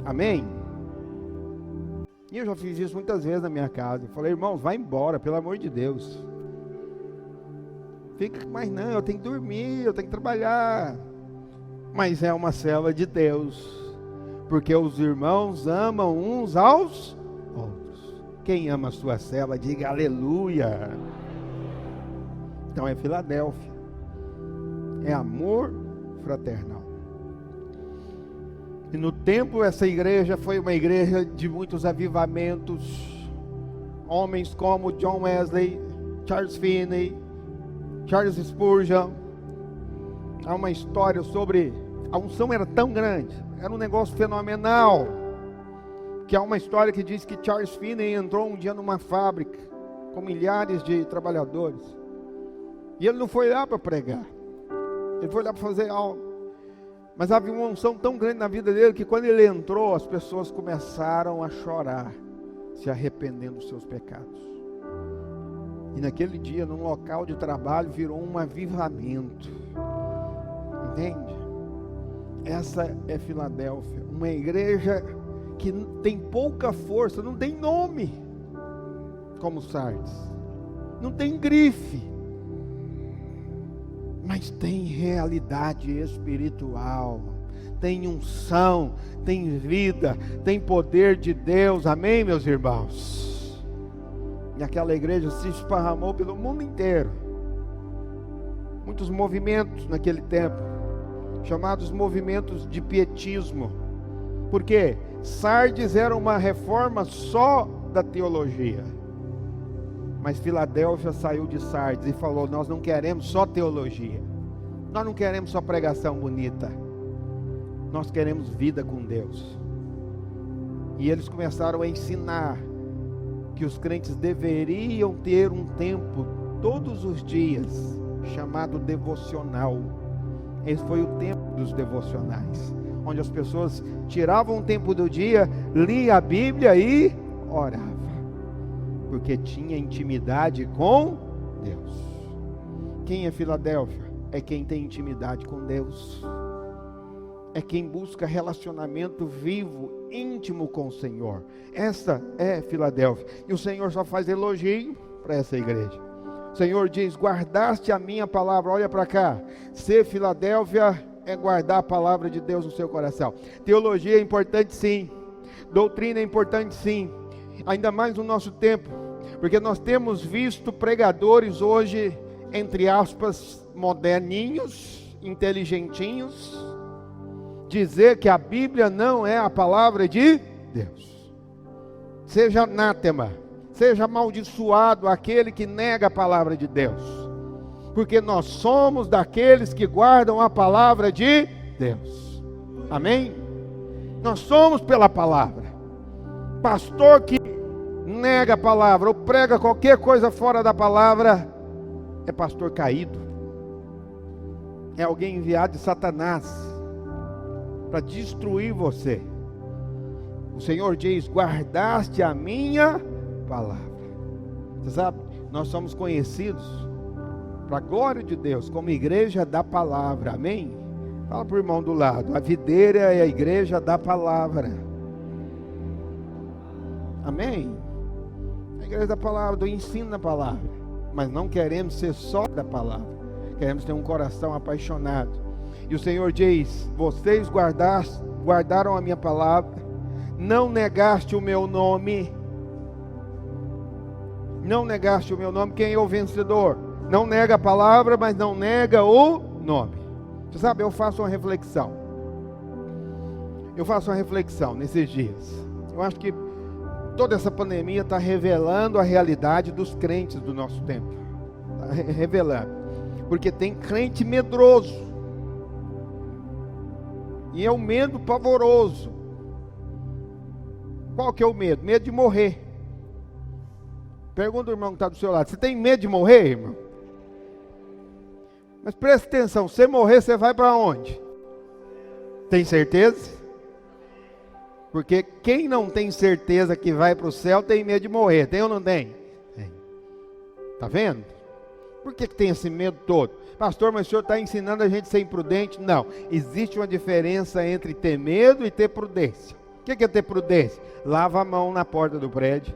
amém? E eu já fiz isso muitas vezes na minha casa. Eu falei: irmãos, vai embora, pelo amor de Deus. Fica, mas não, eu tenho que dormir, eu tenho que trabalhar. Mas é uma célula de Deus, porque os irmãos amam uns aos outros. Quem ama a sua célula, diga aleluia. Então é Filadélfia, é amor fraternal. E no tempo essa igreja foi uma igreja de muitos avivamentos. Homens como John Wesley, Charles Finney, Charles Spurgeon. Há uma história sobre, a unção era tão grande, era um negócio fenomenal, que há uma história que diz que Charles Finney entrou um dia numa fábrica com milhares de trabalhadores. E ele não foi lá para pregar, ele foi lá para fazer algo. Mas havia uma unção tão grande na vida dele que quando ele entrou, as pessoas começaram a chorar, se arrependendo dos seus pecados. E naquele dia, num local de trabalho, virou um avivamento. Entende? Essa é Filadélfia, uma igreja que tem pouca força, não tem nome, como Sardes, não tem grife, mas tem realidade espiritual, tem unção, tem vida, tem poder de Deus, amém, meus irmãos? E aquela igreja se esparramou pelo mundo inteiro. Muitos movimentos naquele tempo, chamados movimentos de pietismo. Por quê? Sardes era uma reforma só da teologia. Mas Filadélfia saiu de Sardes e falou: nós não queremos só teologia, nós não queremos só pregação bonita, nós queremos vida com Deus. E eles começaram a ensinar que os crentes deveriam ter um tempo todos os dias chamado devocional. Esse foi o tempo dos devocionais, onde as pessoas tiravam um tempo do dia, lia a Bíblia e orava, porque tinha intimidade com Deus. Quem é Filadélfia? É quem tem intimidade com Deus, é quem busca relacionamento vivo, íntimo com o Senhor. Essa é Filadélfia, e o Senhor só faz elogio para essa igreja. O Senhor diz: guardaste a minha palavra. Olha para cá, ser Filadélfia é guardar a palavra de Deus no seu coração. Teologia é importante sim, doutrina é importante sim, ainda mais no nosso tempo, porque nós temos visto pregadores hoje, entre aspas, moderninhos, inteligentinhos, dizer que a Bíblia não é a palavra de Deus. Seja anátema, seja amaldiçoado aquele que nega a palavra de Deus, porque nós somos daqueles que guardam a palavra de Deus. Amém? Nós somos pela palavra. Pastor que nega a palavra ou prega qualquer coisa fora da palavra é pastor caído, é alguém enviado de Satanás para destruir você. O Senhor diz: guardaste a minha palavra. Você sabe, nós somos conhecidos, para a glória de Deus, como igreja da palavra. Amém? Fala para o irmão do lado: a videira é a igreja da palavra. Amém? A igreja da palavra, do ensino da palavra. Mas não queremos ser só da palavra, queremos ter um coração apaixonado. E o Senhor diz: vocês guardaram a minha palavra, não negaste o meu nome. Não negaste o meu nome. Quem é o vencedor? Não nega a palavra, mas não nega o nome. Você sabe, eu faço uma reflexão nesses dias. Eu acho que toda essa pandemia está revelando a realidade dos crentes do nosso tempo. Está revelando. Porque tem crente medroso. E é um medo pavoroso. Qual que é o medo? Medo de morrer. Pergunta ao irmão que está do seu lado: você tem medo de morrer, irmão? Mas preste atenção, se morrer, você vai para onde? Tem certeza? Porque quem não tem certeza que vai para o céu tem medo de morrer. Tem ou não tem? Tem. Está vendo? Por que tem esse medo todo? Pastor, mas o senhor está ensinando a gente a ser imprudente? Não. Existe uma diferença entre ter medo e ter prudência. O que é ter prudência? Lava a mão na porta do prédio,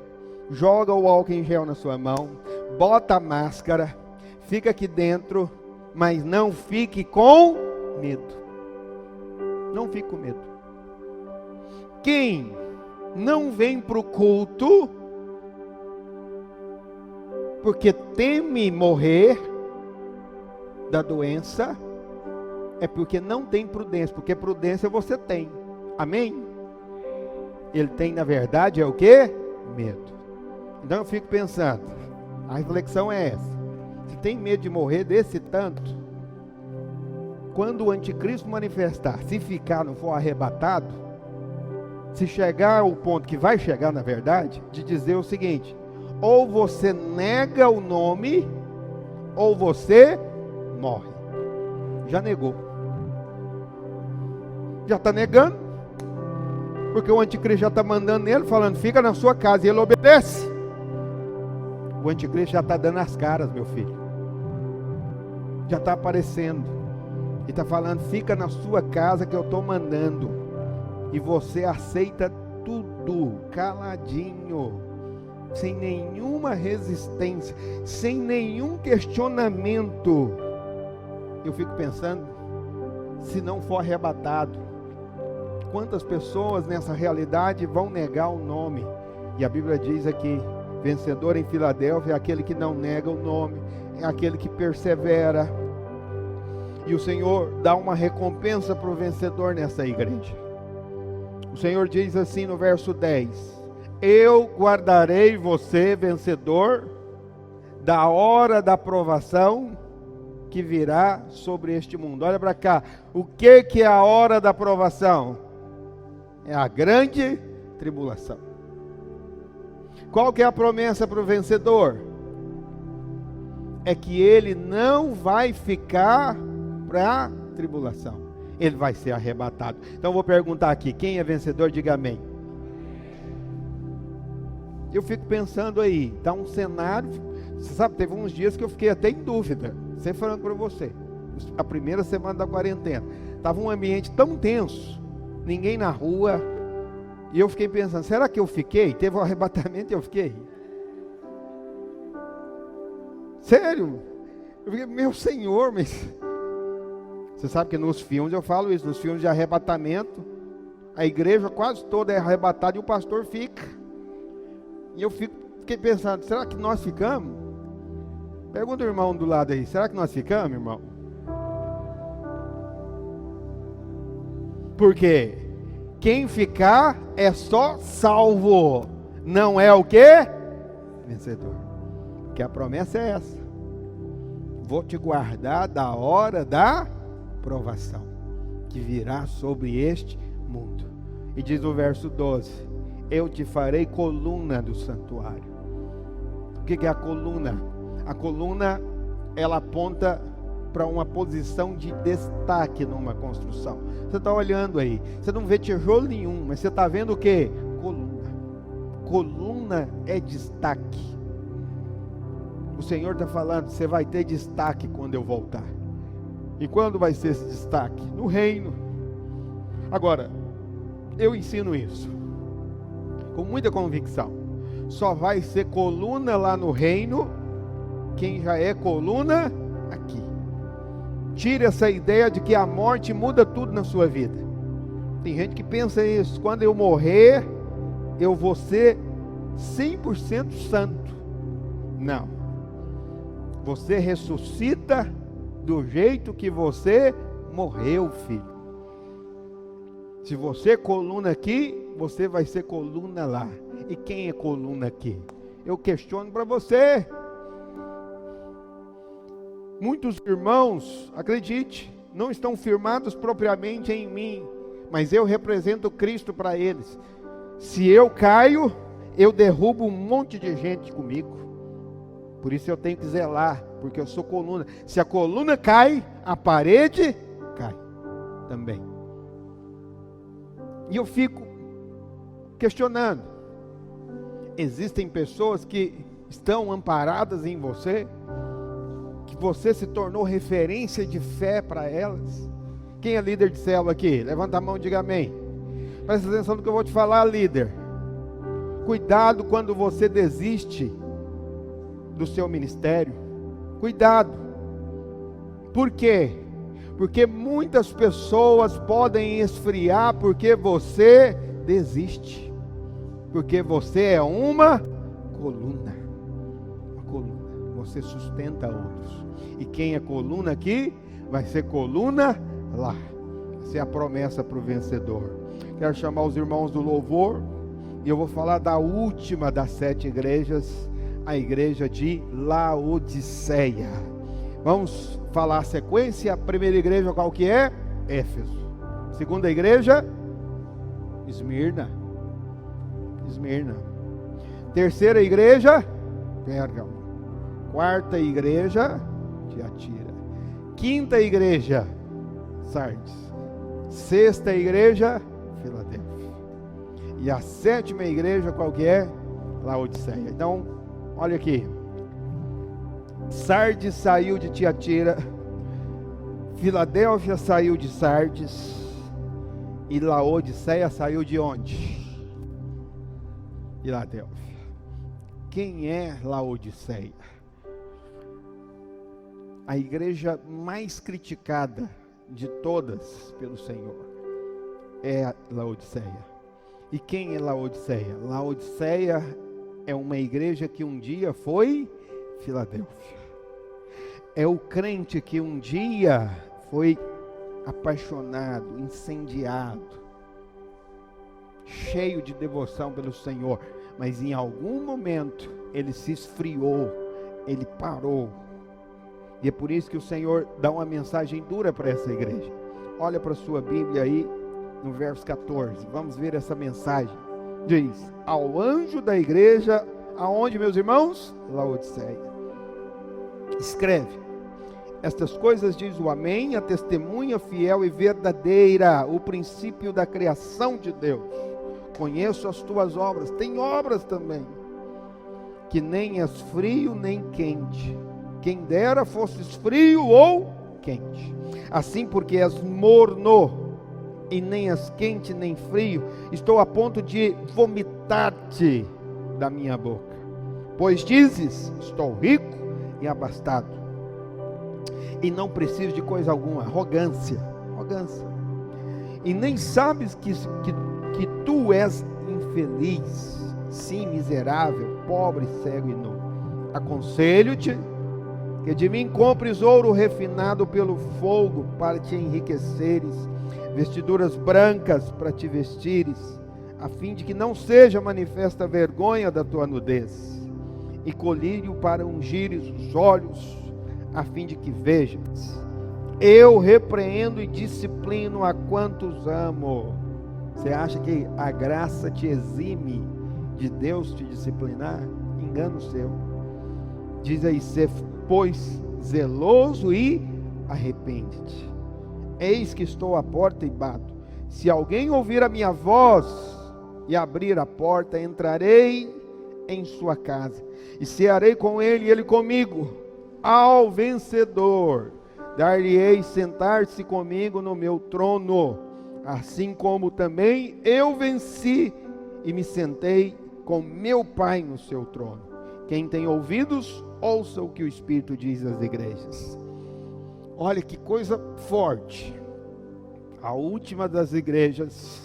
joga o álcool em gel na sua mão, bota a máscara, fica aqui dentro, mas não fique com medo. Não fique com medo. Quem não vem para o culto porque teme morrer da doença, é porque não tem prudência, porque prudência você tem. Amém? Ele tem, na verdade, é o quê? Medo. Então eu fico pensando, a reflexão é essa: se tem medo de morrer desse tanto, quando o anticristo manifestar, se ficar, não for arrebatado, se chegar ao ponto que vai chegar, na verdade, de dizer o seguinte: ou você nega o nome, ou você morre. Já negou. Já está negando, porque o anticristo já está mandando nele, falando: fica na sua casa, e ele obedece. O anticristo já está dando as caras, meu filho. Já está aparecendo. E está falando: fica na sua casa que eu estou mandando. E você aceita tudo, caladinho, sem nenhuma resistência, sem nenhum questionamento. Eu fico pensando, se não for arrebatado, quantas pessoas nessa realidade vão negar o nome? E a Bíblia diz aqui: vencedor em Filadélfia é aquele que não nega o nome, é aquele que persevera. E o Senhor dá uma recompensa para o vencedor nessa igreja. O Senhor diz assim no verso 10: eu guardarei você, vencedor, da hora da provação que virá sobre este mundo. Olha para cá, o que é a hora da provação? É a grande tribulação. Qual que é a promessa para o vencedor? É que ele não vai ficar para a tribulação. Ele vai ser arrebatado. Então eu vou perguntar aqui, quem é vencedor, diga amém. Eu fico pensando aí, está um cenário, você sabe, teve uns dias que eu fiquei até em dúvida, sempre falando para você, a primeira semana da quarentena, estava um ambiente tão tenso, ninguém na rua, e eu fiquei pensando, será que eu fiquei? Teve um arrebatamento e eu fiquei? Sério? Eu fiquei, meu Senhor, mas... Você sabe que nos filmes eu falo isso, nos filmes de arrebatamento, a igreja quase toda é arrebatada e o pastor fica. E eu fiquei pensando, será que nós ficamos? Pergunta o irmão do lado aí, será que nós ficamos, irmão? Porque quem ficar é só salvo, não é o quê? Vencedor. Porque a promessa é essa. Vou te guardar da hora da provação que virá sobre este mundo. E diz o verso 12, eu te farei coluna do santuário. O que é a coluna? A coluna, ela aponta para uma posição de destaque numa construção. Você está olhando aí, você não vê tijolo nenhum, mas você está vendo o que? Coluna. Coluna é destaque. O Senhor está falando, você vai ter destaque quando eu voltar. E quando vai ser esse destaque? No reino. Agora, eu ensino isso com muita convicção. Só vai ser coluna lá no reino quem já é coluna aqui. Tire essa ideia de que a morte muda tudo na sua vida. Tem gente que pensa isso, quando eu morrer, eu vou ser 100% santo. Não. Você ressuscita do jeito que você morreu, filho. Se você é coluna aqui, você vai ser coluna lá. E quem é coluna aqui? Eu questiono para você. Muitos irmãos, acredite, não estão firmados propriamente em mim, mas eu represento Cristo para eles. Se eu caio, eu derrubo um monte de gente comigo. Por isso eu tenho que zelar, porque eu sou coluna. Se a coluna cai, a parede cai também. E eu fico questionando. Existem pessoas que estão amparadas em você, que você se tornou referência de fé para elas. Quem é líder de célula aqui? Levanta a mão e diga amém. Presta atenção no que eu vou te falar, líder. Cuidado quando você desiste do seu ministério. Cuidado. Por quê? Porque muitas pessoas podem esfriar porque você desiste. Porque você é uma coluna. Uma coluna. Você sustenta outros. E quem é coluna aqui, vai ser coluna lá. Essa é a promessa para o vencedor. Quero chamar os irmãos do louvor. E eu vou falar da última das 7 igrejas, a igreja de Laodiceia. Vamos falar a sequência. A primeira igreja qual que é? Éfeso. Segunda igreja? Esmirna. Terceira igreja? Pérgamo. Quarta igreja? Tiatira. Quinta igreja? Sardes. Sexta igreja? Filadélfia. E a 7ª igreja qual que é? Laodiceia. Então, olha aqui. Sardes saiu de Tiatira, Filadélfia saiu de Sardes, e Laodiceia saiu de onde? Filadélfia. Quem é Laodiceia? A igreja mais criticada de todas pelo Senhor é Laodiceia. E quem é Laodiceia? Laodiceia é uma igreja que um dia foi Filadélfia. É o crente que um dia foi apaixonado, incendiado, cheio de devoção pelo Senhor, mas em algum momento ele se esfriou, ele parou. E é por isso que o Senhor dá uma mensagem dura para essa igreja. Olha para a sua Bíblia aí, no verso 14, vamos ver essa mensagem. diz: ao anjo da igreja, aonde, meus irmãos? Laodiceia. Escreve: estas coisas diz o Amém, a testemunha fiel e verdadeira, o princípio da criação de Deus. Conheço as tuas obras, tem obras também, que nem és frio nem quente. Quem dera fosses frio ou quente. Assim, porque és morno, e nem és quente nem frio, estou a ponto de vomitar-te da minha boca. Pois dizes: estou rico e abastado, e não preciso de coisa alguma. Arrogância. E nem sabes que tu és infeliz, sim, miserável, pobre, cego e nu. Aconselho-te que de mim compres ouro refinado pelo fogo, para te enriqueceres, vestiduras brancas para te vestires, a fim de que não seja manifesta a vergonha da tua nudez, e colírio para ungires os olhos, a fim de que vejas. Eu repreendo e disciplino a quantos amo. Você acha que a graça te exime de Deus te disciplinar? Engano seu. Diz aí: ser, pois, zeloso e arrepende-te. Eis que estou à porta e bato. Se alguém ouvir a minha voz e abrir a porta, entrarei em sua casa e cearei com ele e ele comigo. Ao vencedor dar-lhe-ei sentar-se comigo no meu trono, assim como também eu venci e me sentei com meu Pai no seu trono. Quem tem ouvidos, ouça o que o Espírito diz às igrejas. Olha que coisa forte. A última das igrejas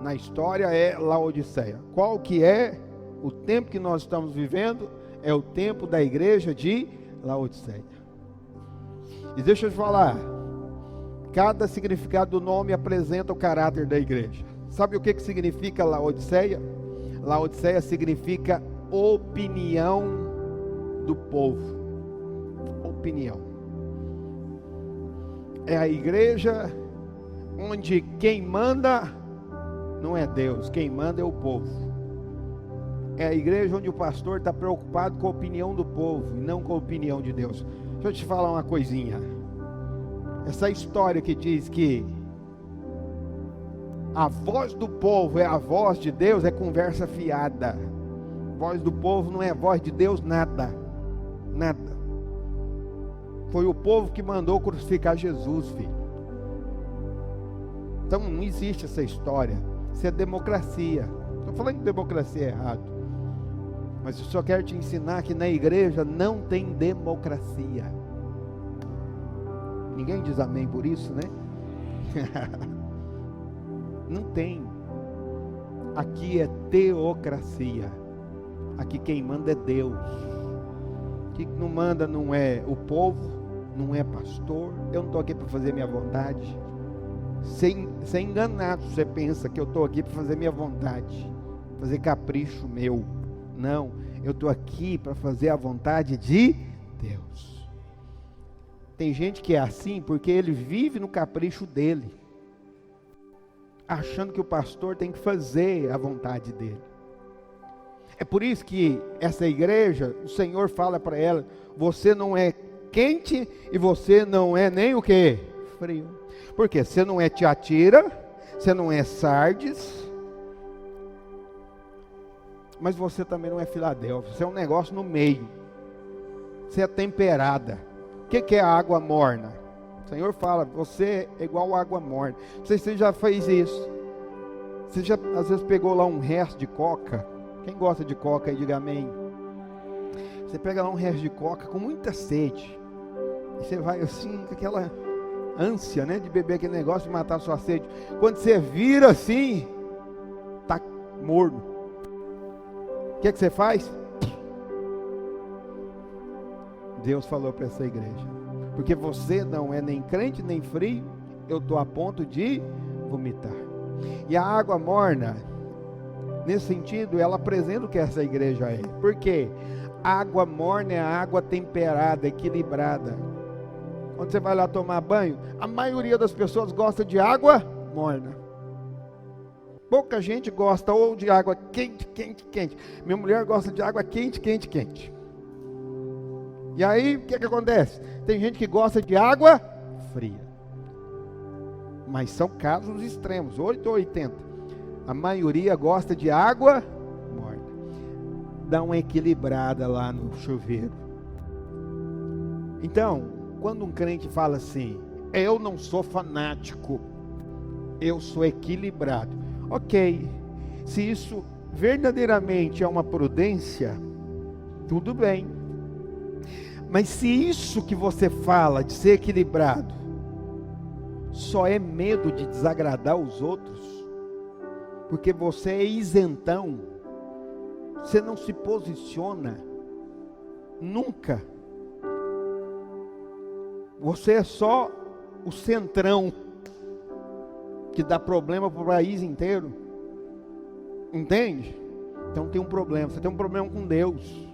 na história é Laodiceia. Qual que é o tempo que nós estamos vivendo? É o tempo da igreja de Laodiceia. E deixa eu te falar, cada significado do nome apresenta o caráter da igreja. Sabe o que significa Laodiceia? Laodiceia significa opinião do povo. Opinião. É a igreja onde quem manda não é Deus, quem manda é o povo. É a igreja onde o pastor está preocupado com a opinião do povo e não com a opinião de Deus. Deixa eu te falar uma coisinha. Essa história que diz que a voz do povo é a voz de Deus é conversa fiada. A voz do povo não é a voz de Deus, nada. Nada. Foi o povo que mandou crucificar Jesus, filho. Então não existe essa história. Isso é democracia. Estou falando de democracia errado. Mas eu só quero te ensinar que na igreja não tem democracia. Ninguém diz amém por isso, né? Não tem. Aqui é teocracia. Aqui quem manda é Deus. Quem não manda não é o povo, não é pastor. Eu não estou aqui para fazer minha vontade. Você é enganado se você pensa que eu estou aqui para fazer minha vontade, fazer capricho meu. Não, eu estou aqui para fazer a vontade de Deus. Tem gente que é assim porque ele vive no capricho dele, achando que o pastor tem que fazer a vontade dele. É por isso que essa igreja, o Senhor fala para ela: você não é quente e você não é nem o que? Frio. Porque você não é Tiatira, você não é Sardes, mas você também não é Filadélfia. Você é um negócio no meio. Você é temperada. O que é a água morna? O Senhor fala: você é igual água morna. Não sei se você já fez isso. Você já às vezes pegou lá um resto de coca. Quem gosta de coca aí, diga amém. Você pega lá um resto de coca com muita sede. E você vai assim, com aquela ânsia, né, de beber aquele negócio e matar a sua sede. Quando você vira assim, tá morno. O que você faz? Deus falou para essa igreja: porque você não é nem crente nem frio, eu estou a ponto de vomitar. E a água morna, nesse sentido, ela apresenta o que essa igreja é. Por quê? Água morna é a água temperada, equilibrada. Quando você vai lá tomar banho, a maioria das pessoas gosta de água morna. Pouca gente gosta ou de água quente, quente, quente. Minha mulher gosta de água quente, quente, quente. E aí, o que acontece? Tem gente que gosta de água fria. Mas são casos extremos, 8 ou 80. A maioria gosta de água morna. Dá uma equilibrada lá no chuveiro. Então, quando um crente fala assim, eu não sou fanático, eu sou equilibrado. Ok, se isso verdadeiramente é uma prudência, tudo bem. Mas se isso que você fala de ser equilibrado só é medo de desagradar os outros, porque você é isentão, você não se posiciona nunca, você é só o centrão que dá problema para o país inteiro, entende? Então tem um problema, você tem um problema com Deus,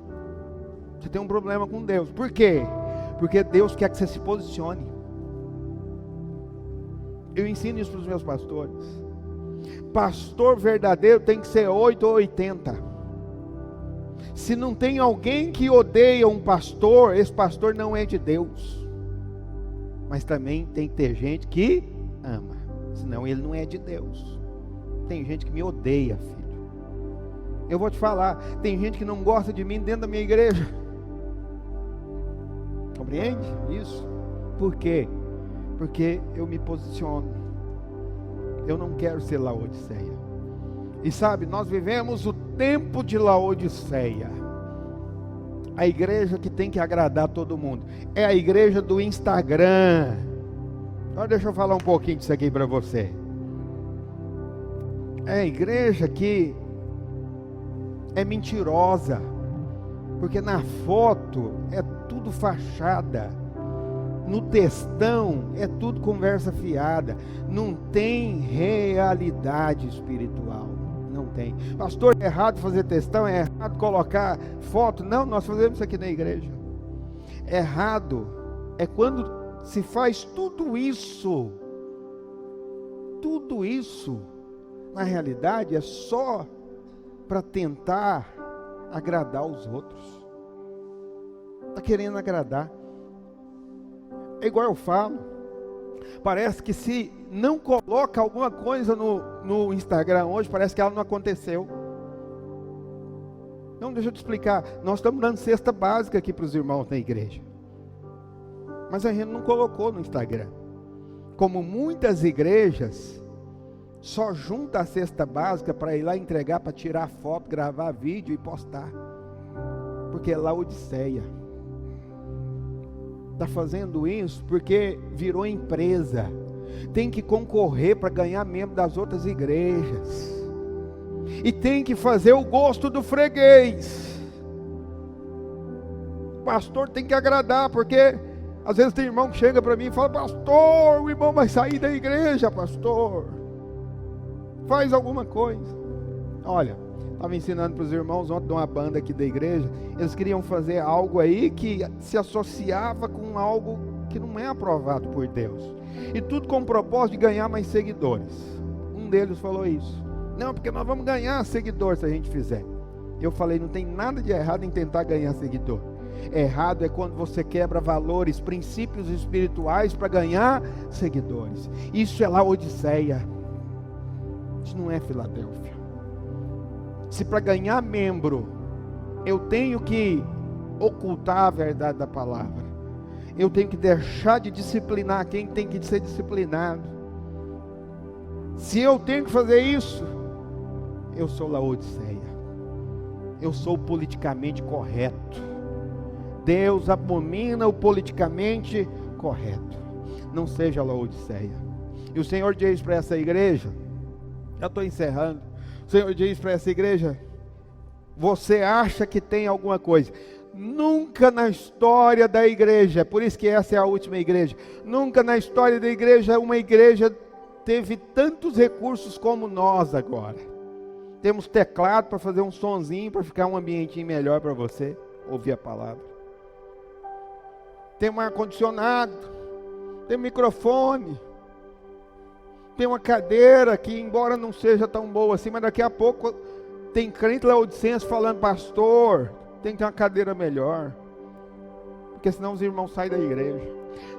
você tem um problema com Deus. Por quê? Porque Deus quer que você se posicione. Eu ensino isso para os meus pastores. Pastor verdadeiro tem que ser 8 ou 80. Se não tem alguém que odeia um pastor, esse pastor não é de Deus. Mas também tem que ter gente que ama, senão ele não é de Deus. Tem gente que me odeia, filho. Eu vou te falar, tem gente que não gosta de mim dentro da minha igreja. Compreende isso? Por quê? Porque eu me posiciono. Eu não quero ser Laodiceia. E sabe, nós vivemos o tempo de Laodiceia. A igreja que tem que agradar todo mundo. É a igreja do Instagram. Agora deixa eu falar um pouquinho disso aqui para você. É a igreja que é mentirosa. Porque na foto é tudo fachada. No textão é tudo conversa fiada. Não tem realidade espiritual. Não tem. Pastor, é errado fazer textão, é errado colocar foto. Não, nós fazemos isso aqui na igreja. Errado é quando se faz tudo isso. Tudo isso, na realidade, é só para tentar agradar os outros. Está querendo agradar. É igual eu falo. Parece que se não coloca alguma coisa no Instagram hoje, parece que ela não aconteceu. Então deixa eu te explicar. Nós estamos dando cesta básica aqui para os irmãos na igreja. Mas a gente não colocou no Instagram. Como muitas igrejas só junta a cesta básica para ir lá entregar, para tirar foto, gravar vídeo e postar. Porque é Laodiceia. Está fazendo isso porque virou empresa. Tem que concorrer para ganhar membro das outras igrejas. E tem que fazer o gosto do freguês. O pastor tem que agradar, porque às vezes tem irmão que chega para mim e fala: pastor, o irmão vai sair da igreja, pastor. Faz alguma coisa. Olha, estava ensinando para os irmãos ontem de uma banda aqui da igreja. Eles queriam fazer algo aí que se associava com algo que não é aprovado por Deus. E tudo com o propósito de ganhar mais seguidores. Um deles falou isso. Não, porque nós vamos ganhar seguidores se a gente fizer. Eu falei, não tem nada de errado em tentar ganhar seguidor. Errado é quando você quebra valores, princípios espirituais para ganhar seguidores. Isso é Laodiceia. Isso não é Filadélfia. Se para ganhar membro eu tenho que ocultar a verdade da palavra, eu tenho que deixar de disciplinar quem tem que ser disciplinado. Se eu tenho que fazer isso, eu sou Laodiceia. Eu sou politicamente correto. Deus abomina o politicamente correto. Não seja Laodiceia. E o Senhor diz para essa igreja, já estou encerrando. O Senhor diz para essa igreja: você acha que tem alguma coisa? Nunca na história da igreja, por isso que essa é a última igreja, nunca na história da igreja uma igreja teve tantos recursos como nós agora. Temos teclado para fazer um sonzinho, para ficar um ambientinho melhor para você ouvir a palavra. Tem um ar-condicionado, tem microfone, Tem uma cadeira que, embora não seja tão boa assim, mas daqui a pouco tem crente laodicense falando, pastor, tem que ter uma cadeira melhor, porque senão os irmãos saem da igreja.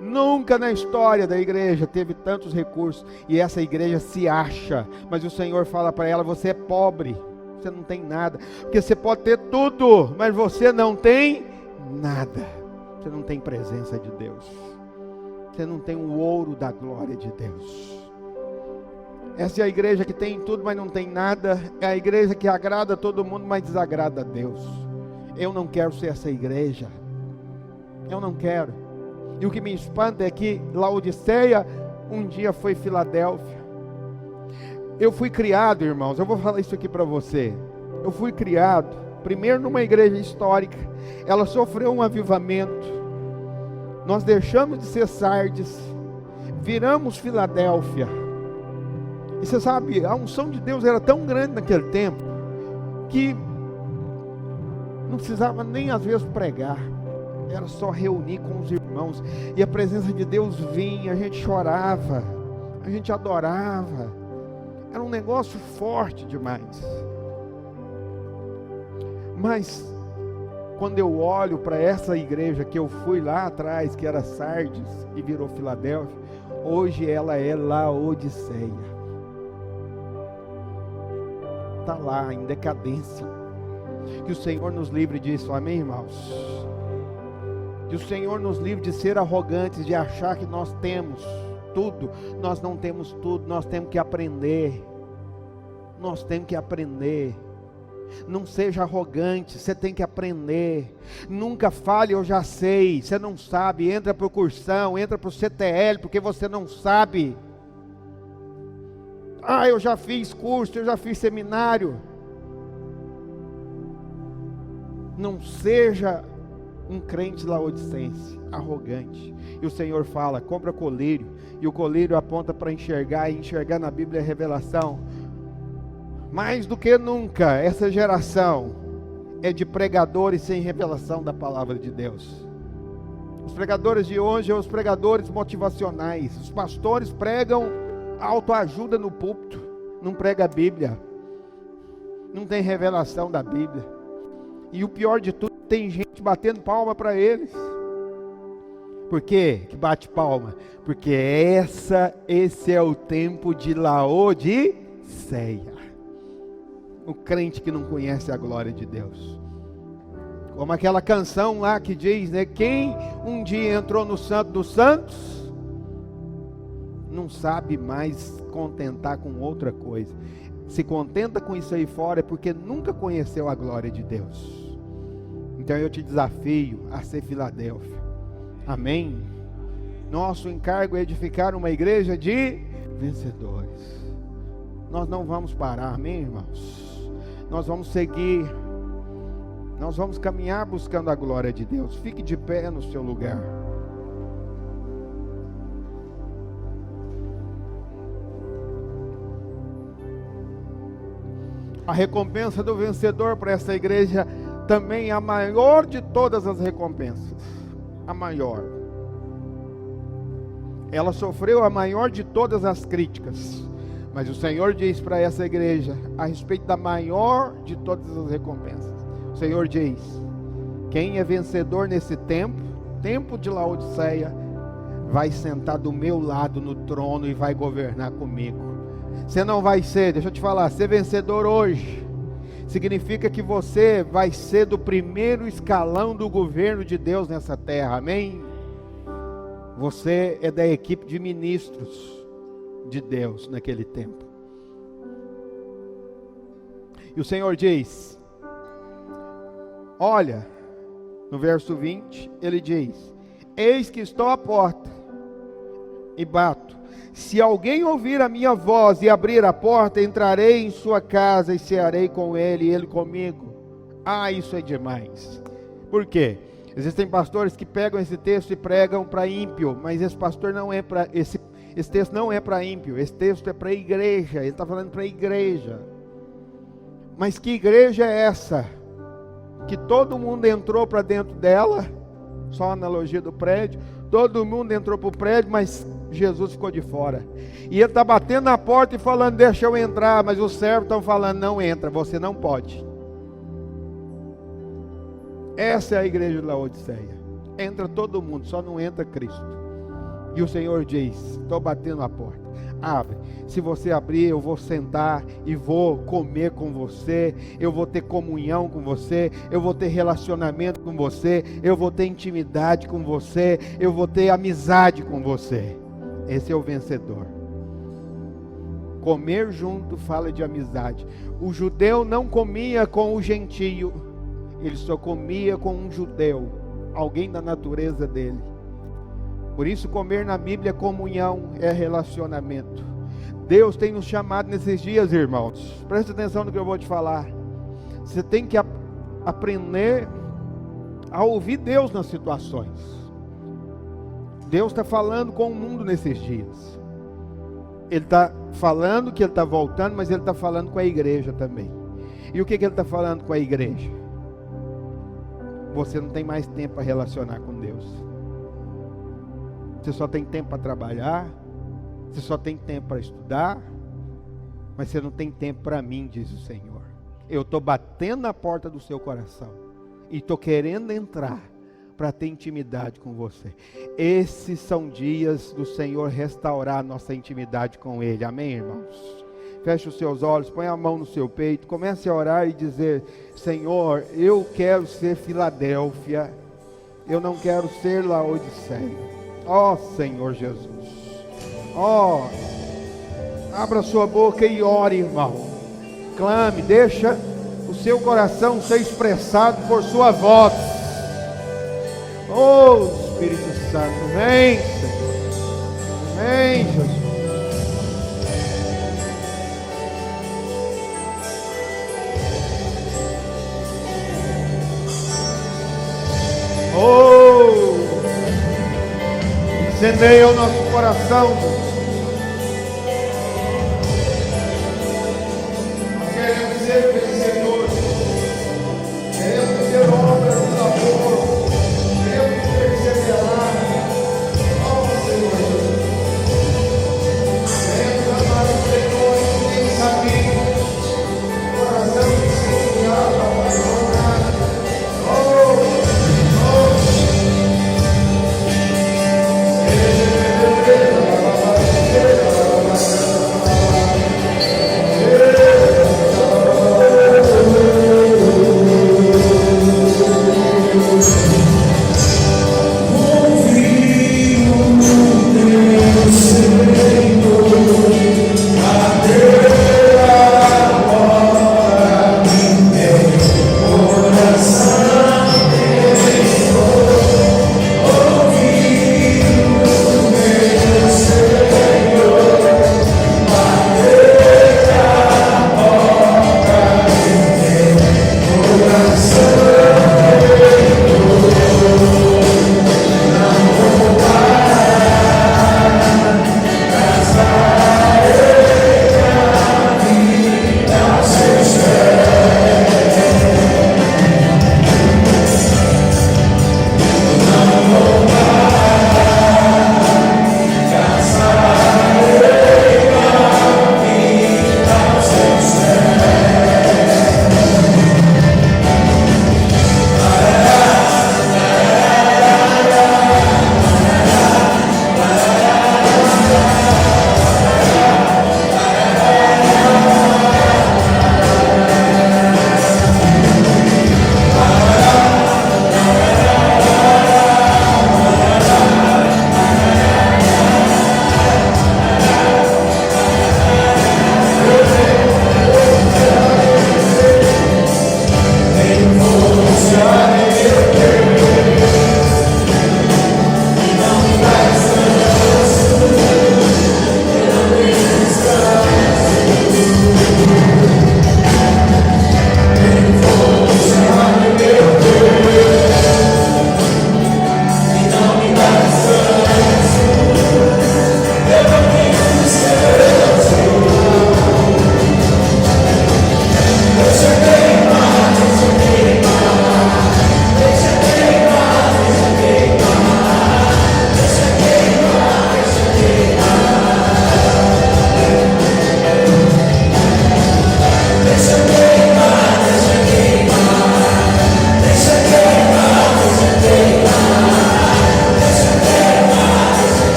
Nunca na história da igreja teve tantos recursos, e essa igreja se acha, mas o Senhor fala para ela, você é pobre, você não tem nada, porque você pode ter tudo, mas você não tem nada, você não tem presença de Deus, você não tem o ouro da glória de Deus. Essa é a igreja que tem tudo, mas não tem nada. É a igreja que agrada a todo mundo, mas desagrada a Deus. Eu não quero ser essa igreja. Eu não quero. E o que me espanta é que Laodiceia um dia foi Filadélfia. Eu fui criado, irmãos, eu vou falar isso aqui para você. Eu fui criado, primeiro numa igreja histórica. Ela sofreu um avivamento. Nós deixamos de ser Sardes, viramos Filadélfia. E você sabe, a unção de Deus era tão grande naquele tempo, que não precisava nem às vezes pregar, era só reunir com os irmãos, e a presença de Deus vinha, a gente chorava, a gente adorava, era um negócio forte demais. Mas, quando eu olho para essa igreja que eu fui lá atrás, que era Sardes e virou Filadélfia, hoje ela é Laodiceia. Está lá em decadência. Que o Senhor nos livre disso, amém, irmãos? Que o Senhor nos livre de ser arrogantes, de achar que nós temos tudo. Nós não temos tudo, nós temos que aprender. Nós temos que aprender. Não seja arrogante, você tem que aprender. Nunca fale, eu já sei. Você não sabe, entra para o cursão, entra para o CTL, porque você não sabe. Ah, eu já fiz curso, eu já fiz seminário. Não seja um crente laodicense, arrogante. E o Senhor fala, compra colírio. E o colírio aponta para enxergar, e enxergar na Bíblia é revelação. Mais do que nunca, essa geração é de pregadores sem revelação da palavra de Deus. Os pregadores de hoje são os pregadores motivacionais. Os pastores pregam autoajuda no púlpito, não prega a Bíblia, não tem revelação da Bíblia. E o pior de tudo, tem gente batendo palma para eles. Por quê que bate palma? Porque esse é o tempo de Laodiceia. O crente que não conhece a glória de Deus. Como aquela canção lá que diz, né? Quem um dia entrou no Santo dos Santos, não sabe mais contentar com outra coisa. Se contenta com isso aí fora é porque nunca conheceu a glória de Deus. Então eu te desafio a ser Filadélfia. Amém? Nosso encargo é edificar uma igreja de vencedores. Nós não vamos parar, amém, irmãos? Nós vamos seguir. Nós vamos caminhar buscando a glória de Deus. Fique de pé no seu lugar. A recompensa do vencedor para essa igreja também é a maior de todas as recompensas. A maior. Ela sofreu a maior de todas as críticas. Mas o Senhor diz para essa igreja a respeito da maior de todas as recompensas. O Senhor diz: quem é vencedor nesse tempo de Laodiceia, vai sentar do meu lado no trono e vai governar comigo. Você não vai ser, deixa eu te falar, ser vencedor hoje significa que você vai ser do primeiro escalão do governo de Deus nessa terra, amém? Você é da equipe de ministros de Deus naquele tempo. E o Senhor diz, olha, no verso 20, ele diz: eis que estou à porta e bato. Se alguém ouvir a minha voz e abrir a porta, entrarei em sua casa e cearei com ele e ele comigo. Ah, isso é demais. Por quê? Existem pastores que pegam esse texto e pregam para ímpio, mas esse pastor não é para esse texto não é para ímpio, esse texto é para a igreja. Ele está falando para a igreja. Mas que igreja é essa? Que todo mundo entrou para dentro dela, só a analogia do prédio, todo mundo entrou para o prédio, mas Jesus ficou de fora. E ele está batendo na porta e falando, deixa eu entrar. Mas os servos estão falando, não entra, você não pode. Essa é a igreja de Laodiceia. Entra todo mundo, só não entra Cristo. E o Senhor diz, estou batendo a porta. Abre. Se você abrir, eu vou sentar e vou comer com você. Eu vou ter comunhão com você. Eu vou ter relacionamento com você. Eu vou ter intimidade com você. Eu vou ter amizade com você. Esse é o vencedor. Comer junto fala de amizade. O judeu não comia com o gentio. Ele só comia com um judeu. Alguém da natureza dele. Por isso comer na Bíblia é comunhão, é relacionamento. Deus tem nos chamado nesses dias, irmãos. Presta atenção no que eu vou te falar. Você tem que aprender a ouvir Deus nas situações. Deus está falando com o mundo nesses dias. Ele está falando que Ele está voltando, mas Ele está falando com a igreja também. E o que Ele está falando com a igreja? Você não tem mais tempo para relacionar com Deus. Você só tem tempo para trabalhar, você só tem tempo para estudar, mas você não tem tempo para mim, diz o Senhor. Eu estou batendo na porta do seu coração e estou querendo entrar para ter intimidade com você. Esses são dias do Senhor restaurar a nossa intimidade com Ele, amém, irmãos? Feche os seus olhos, põe a mão no seu peito, comece a orar e dizer, Senhor, eu quero ser Filadélfia, eu não quero ser Laodiceia. Ó Senhor Jesus, ó, abra sua boca e ore, irmão, clame, deixa o seu coração ser expressado por sua voz. Oh Espírito Santo, vem Senhor, vem Jesus. Incendeia o nosso coração, nós queremos ser vencedores, queremos ter obras de amor, queremos perseverar, ó Senhor Jesus, queremos amar o Senhor sem saber, coração incendiado, apaixonado, oh,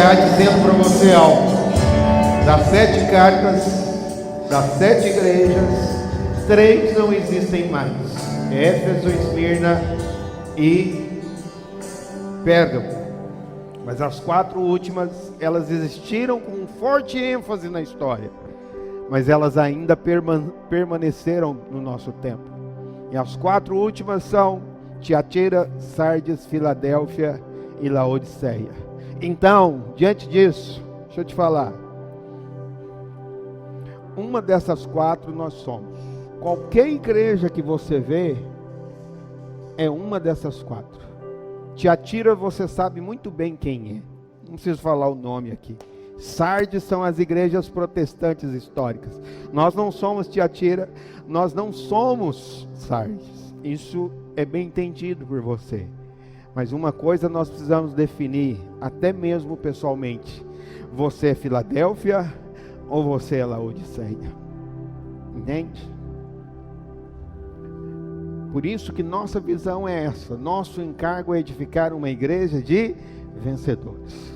orar dizendo para você algo. Das 7 cartas, das 7 igrejas, 3 não existem mais: Éfeso, Esmirna e Pérgamo. Mas as 4 últimas, elas existiram com um forte ênfase na história, mas elas ainda permaneceram no nosso tempo. E as 4 últimas são Tiatira, Sardes, Filadélfia e Laodiceia. Então, diante disso, deixa eu te falar, uma dessas 4 nós somos. Qualquer igreja que você vê é uma dessas 4. Tiatira, você sabe muito bem quem é, não preciso falar o nome aqui. Sardes são as igrejas protestantes históricas. Nós não somos Tiatira, nós não somos Sardes. Isso é bem entendido por você. Mas uma coisa nós precisamos definir, até mesmo pessoalmente: você é Filadélfia ou você é Laodiceia? Entende? Por isso que nossa visão é essa. Nosso encargo é edificar uma igreja de vencedores.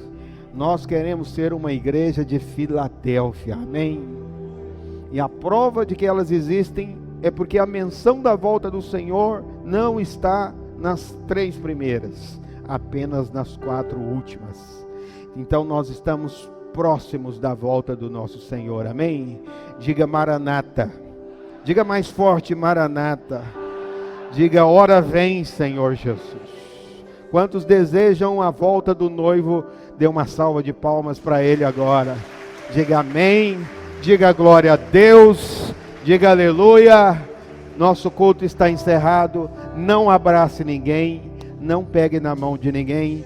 Nós queremos ser uma igreja de Filadélfia, amém? E a prova de que elas existem é porque a menção da volta do Senhor não está nas 3 primeiras, apenas nas 4 últimas. Então nós estamos próximos da volta do nosso Senhor, amém? Diga Maranata, diga mais forte, Maranata. Diga, ora vem, Senhor Jesus. Quantos desejam a volta do noivo? Dê uma salva de palmas para ele agora. Diga amém, diga glória a Deus, diga aleluia. Nosso culto está encerrado. Não abrace ninguém, não pegue na mão de ninguém.